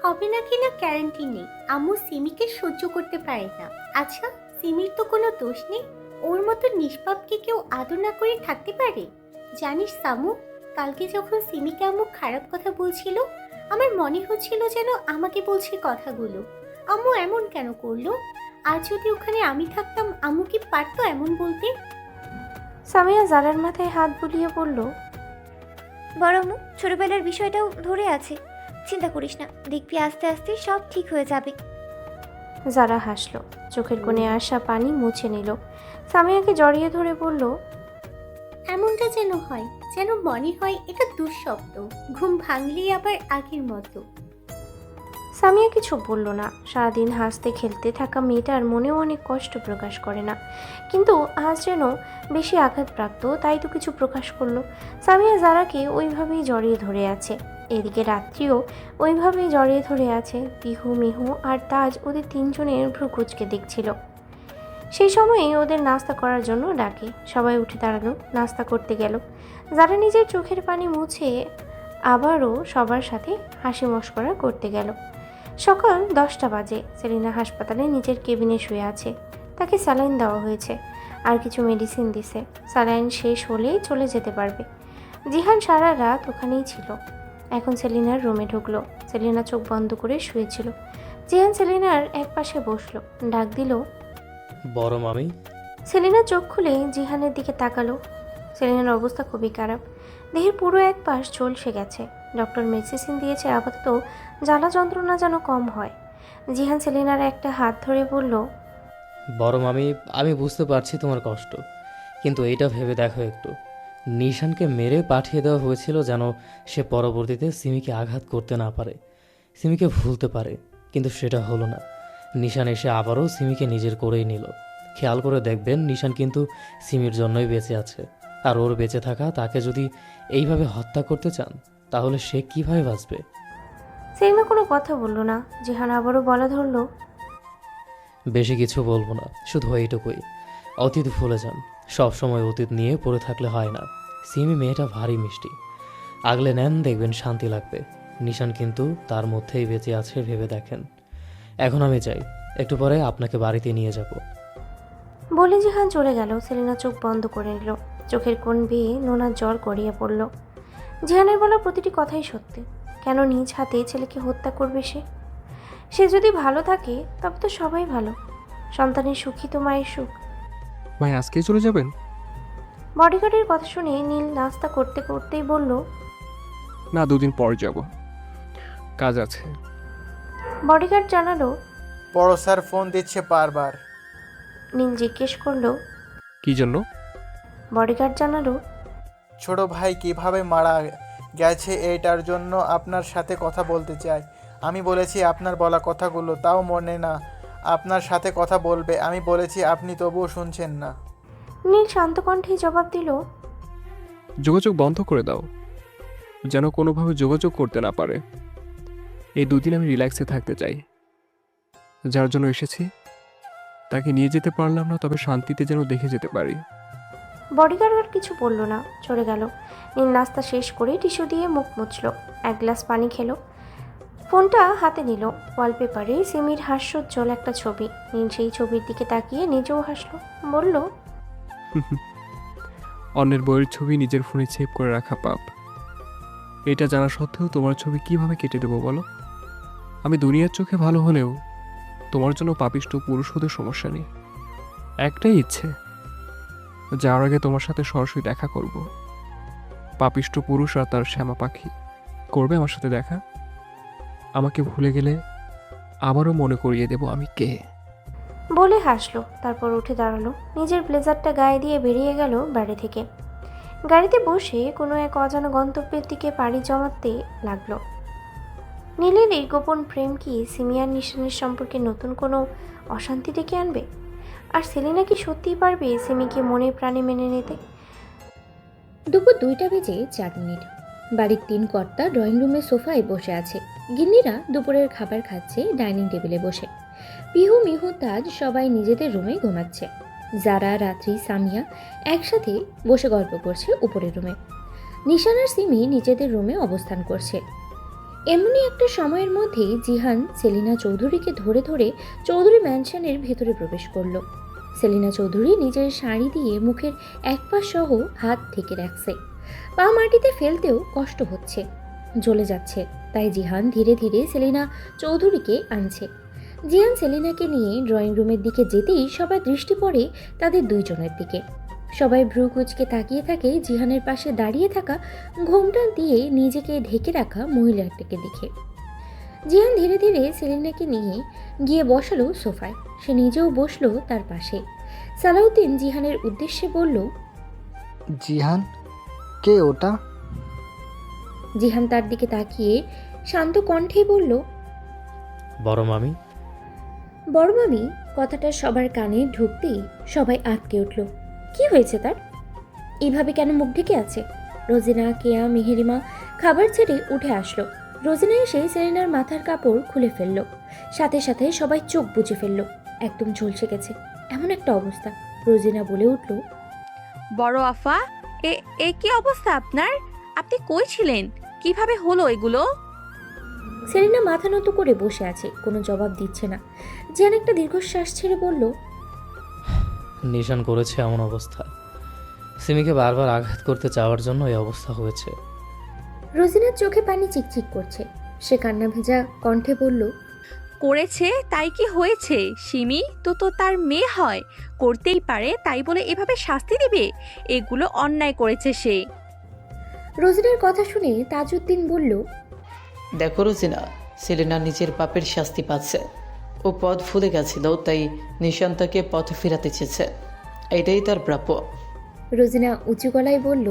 হবে না কিনা গ্যারান্টি নেই। আম্মু সিমিকে সহ্য করতে পারে না। আচ্ছা, সিমির তো কোনো দোষ নেই, ওর মতো নিষ্পাপকে কেউ আদর না করে থাকতে পারে? জানিস সামু, কালকে যখন সিমিকে আম্মু খারাপ কথা বলছিল, আমার মনে হচ্ছিল যেন আমাকে বলছে কথাগুলো। আম্মু এমন কেন করলো? আর যদি ওখানে আমি থাকতাম, আম্মু কি পারতো এমন বলতে? সামিয়া জারার মাথায় হাত বুলিয়ে বলল, বড় আম্মু, ছোটবেলার বিষয়টাও ধরে আছে, চিন্তা করিস না, দেখবি আস্তে আস্তে সব ঠিক হয়ে যাবে। যারা হাসলো। চোখের কোণে আসা পানি মুছে নিল। সামিয়াকে জড়িয়ে ধরে বলল, এমনটা যেন হয়, যেন মনে হয় এটা দুঃস্বপ্ন, ঘুম ভাঙলেই আবার আগের মতো। সামিয়া কিছু বলল না। সারাদিন হাসতে খেলতে থাকা মেয়েটার মনেও অনেক কষ্ট প্রকাশ করে না, কিন্তু আজ যেন বেশি আঘাতপ্রাপ্ত, তাই তো কিছু প্রকাশ করলো। সামিয়া জারাকে ওইভাবেই জড়িয়ে ধরে আছে। এদিকে রাত্রিও ওইভাবেই জড়িয়ে ধরে আছে। পিহু, মিহু আর তাজ ওদের 3 জনের ভ্রু কুঁচকে দেখছিল। সেই সময়েই ওদের নাস্তা করার জন্য ডাকে। সবাই উঠে দাঁড়ালো, নাস্তা করতে গেল। যারা নিজের চোখের পানি মুছে আবারও সবার সাথে হাসি মশকরা করতে গেল। সকাল 10টা বাজে। সেলিনা হাসপাতালে নিজের কেবিনে শুয়ে আছে। তাকে স্যালাইন দেওয়া হয়েছে, আর কিছু মেডিসিন দিছে। স্যালাইন শেষ হলেই চলে যেতে পারবে। জিহান সারা রাত ওখানেই ছিল। এখন সেলিনার রুমে ঢুকলো। সেলিনা চোখ বন্ধ করে শুয়েছিল। জিহান সেলিনার এক পাশে বসলো, ডাক দিল, বড় মামি। সেলিনা চোখ খুলে জিহানের দিকে তাকালো। সেলিনার অবস্থা খুবই খারাপ, দেহের পুরো এক পাশ ঝলসে গেছে। ডক্টর মেডিসিন দিয়েছে, আপাতত জ্বালা যন্ত্রণা যেন কম হয়। জিহান সেলিনার একটা হাত ধরে বলল, বড় মামি, আমি বুঝতে পারছি তোমার কষ্ট, কিন্তু এইটা ভেবে দেখো একটু, নিশানকে মেরে পাঠিয়ে দেওয়া হয়েছিল যেন সে পরবর্তীতে সিমিকে আঘাত করতে না পারে, সিমিকে ভুলতে পারে, কিন্তু সেটা হলো না। নিশান এসে আবারও সিমিকে নিজের করেই নিল। খেয়াল করে দেখবেন, নিশান কিন্তু সিমির জন্যই বেঁচে আছে। আর ওর বেঁচে থাকা, তাকে যদি এইভাবে হত্যা করতে চান তাহলে সে কিভাবে বাঁচবে? সেলিনা কোনো কথা বলল না। জিহান আবারও বলা ধরলো, বেশি কিছু বলবো না, শুধু এইটুকুই, অতীত ভুলে যান। সব সময় অতীত নিয়ে পড়ে থাকলে হয় না। সিমি মেয়েটা ভারী মিষ্টি, আগলে নেন, দেখবেন শান্তি লাগবে। নিশান কিন্তু তার মধ্যেই বেঁচে আছে ভেবে দেখেন। এখন আমি যাই, একটু পরে আপনাকে বাড়িতে নিয়ে যাব। বলে জিহান চলে গেল। সেলিনা চোখ বন্ধ করে নিল। চোখের কোণ বেয়ে নোনার জ্বর গড়িয়ে পড়ল। জিহানের বলা প্রতিটি কথাই সত্যি। কেন নিজ হাতে ছেলেকে হত্যা করবে সে? সে যদি ভালো থাকে তবে তো সবাই ভালো। সন্তানের সুখী তো মায়ের সুখ। ভাই আজকেই চলে যাবেন? বডিগার্ডের কথা শুনে নীল নাস্তা করতে করতেই বলল, না, 2 দিন পর যাব, কাজ আছে। বডিগার্ড জানালো। বড় স্যার ফোন দিচ্ছে বারবার। নীল জিজ্ঞেস করলো, কি জন্য? বডিগার্ড জানালো, ছোট ভাই কিভাবে মারা গেছে এটার জন্য আপনার সাথে কথা বলতে চাই। আমি বলেছি আপনার বলা কথাগুলো, তাও মনে না আপনার সাথে কথা বলবে। আমি বলেছি, আপনি তবুও শুনছেন না। নীল শান্ত কণ্ঠে জবাব দিল, যোগাযোগ বন্ধ করে দাও, যেন কোনোভাবে যোগাযোগ করতে না পারে। এই 2 দিন আমি রিল্যাক্সে থাকতে চাই। যার জন্য এসেছি তাকে নিয়ে যেতে পারলাম না, তবে শান্তিতে যেন দেখে যেতে পারি। বডিগার্ড আর কিছু বলল না, চলে গেল। নীল নাস্তা শেষ করে টিস্যু দিয়ে মুখ মুছল, 1 গ্লাস পানি খেলো, ফোনটা হাতে নিল। ওয়ালপেপারে সিমির হাস্যোজ্জ্বল একটা ছবি। নীল সেই ছবির দিকে তাকিয়ে নিজেও হাসলো, বলল, অন্যের বইয়ের ছবি নিজের ফোনে সেভ করে রাখা পাপ। এটা জানা সত্ত্বেও তোমার ছবি কিভাবে কেটে দেবো বলো? আমি দুনিয়ার চোখে ভালো হলেও তোমার জন্য পাপিষ্ঠ পুরুষ হতে সমস্যা নেই। একটাই ইচ্ছে, যাওয়ার আগে তোমার সাথে সরাসরি দেখা করব। পাপিষ্ঠ পুরুষ আর তার শ্যামা পাখি করবে আমার সাথে দেখা। আমাকে ভুলে গেলে আবারও মনে করিয়ে দেব আমি কে। বলে হাসলো। তারপর উঠে দাঁড়ালো, নিজের ব্লেজারটা গায়ে দিয়ে বেরিয়ে গেল বাড়ি থেকে। গাড়িতে বসে কোনো এক অজানা গন্তব্যের দিকে পাড়ি জমাতে লাগলো। নীলের এই গোপন প্রেম কি সিমিয়ার নিশানের সম্পর্কে নতুন কোনো অশান্তি ডেকে আনবে? আর সেলিনা কি সত্যিই পারবে সিমিকে মনে প্রাণে মেনে নিতে? দুপুর 2টা বেজে 4 মিনিট। বাড়ির 3 কর্তা ড্রয়িং রুমের সোফায় বসে আছে। গিন্নিরা দুপুরের খাবার খাচ্ছে ডাইনিং টেবিলে বসে। পিহু, মিহু, তাজ সবাই নিজেদের রুমে ঘুমাচ্ছে। যারা, রাত্রি, সামিয়া একসাথে বসে গল্প করছে উপরের রুমে। নিশান আর সিমি নিজেদের রুমে অবস্থান করছে। এমনই একটা সময়ের মধ্যেই জিহান সেলিনা চৌধুরীকে ধরে ধরে চৌধুরী ম্যানশনের ভেতরে প্রবেশ করলো। সেলিনা চৌধুরী নিজের শাড়ি দিয়ে মুখের এক পাশ সহ হাত ঢেকে রাখছে। পা মাটিতে ফেলতেও কষ্ট হচ্ছে, জ্বলে যাচ্ছে। তাই জিহান ধীরে ধীরে সেলিনা চৌধুরীকে আনছে। জিহান সেলিনাকে নিয়ে ড্রয়িং রুমের দিকে যেতেই সবার দৃষ্টি পড়ে তাদের 2 জনের দিকে। সবাই ভ্রু কুঁচকে তাকিয়ে থাকে জিহানের পাশে দাঁড়িয়ে থাকা ঘোমটা দিয়ে নিজেকে ঢেকে রাখা মহিলাটাকে দেখে। জিহান ধীরে ধীরে সেলিনাকে নিয়ে গিয়ে বসালো সোফায়। সে নিজেও বসলো তার পাশে। সালাউদ্দিন জিহানের উদ্দেশ্যে বলল, জিহান, কে ওটা? জিহান তার দিকে তাকিয়ে শান্ত কণ্ঠে বলল, বড় মামি। বড় মামি কথাটা সবার কানে ঢুকতেই সবাই আটকে উঠল। কি হয়েছে তার? এইভাবে কেন মুখ ঢেকে আছে? রোজিনা, কেয়া, মেহেরিমা খাবার ছেড়ে উঠে আসলো। রোজিনা এসে সেলিনার মাথার কাপড় খুলে ফেললো। সাথে সাথে সবাই চোখ বুজে ফেললো। একদম ঝলসে গেছে, এমন একটা অবস্থা। রোজিনা বলে উঠল, বড় আফা, এ কি অবস্থা আপনার? আপনি কই ছিলেন? কিভাবে হলো এগুলো? সেলিনা মাথা নত করে বসে আছে, কোনো জবাব দিচ্ছে না। যেন একটা দীর্ঘশ্বাস ছেড়ে বলল, নিশান করেছে এমন অবস্থা। সিমিকে বারবার আঘাত করতে চাওয়ার জন্য এই অবস্থা হয়েছে। রোজিনার চোখে পানি চিকচিক করছে। সে কান্না ভেজা কণ্ঠে বলল, করেছে তাই কি হয়েছে? সিমি তো তার মেয়ে হয়, করতেই পারে, তাই বলে এভাবে শাস্তি দিবে? এগুলো অন্যায় করেছে সে। রোজিনার কথা শুনে তাজউদ্দিন বলল, দেখো রোজিনা, সেলেনা নিজের পাপের শাস্তি পাচ্ছে। ও পথ ভুলে গেছিল, তাই নিশান তাকে পথে ফেরাতে চেয়েছে। এটাই তার প্রাপ্য। রোজিনা উঁচু গলায় বলল,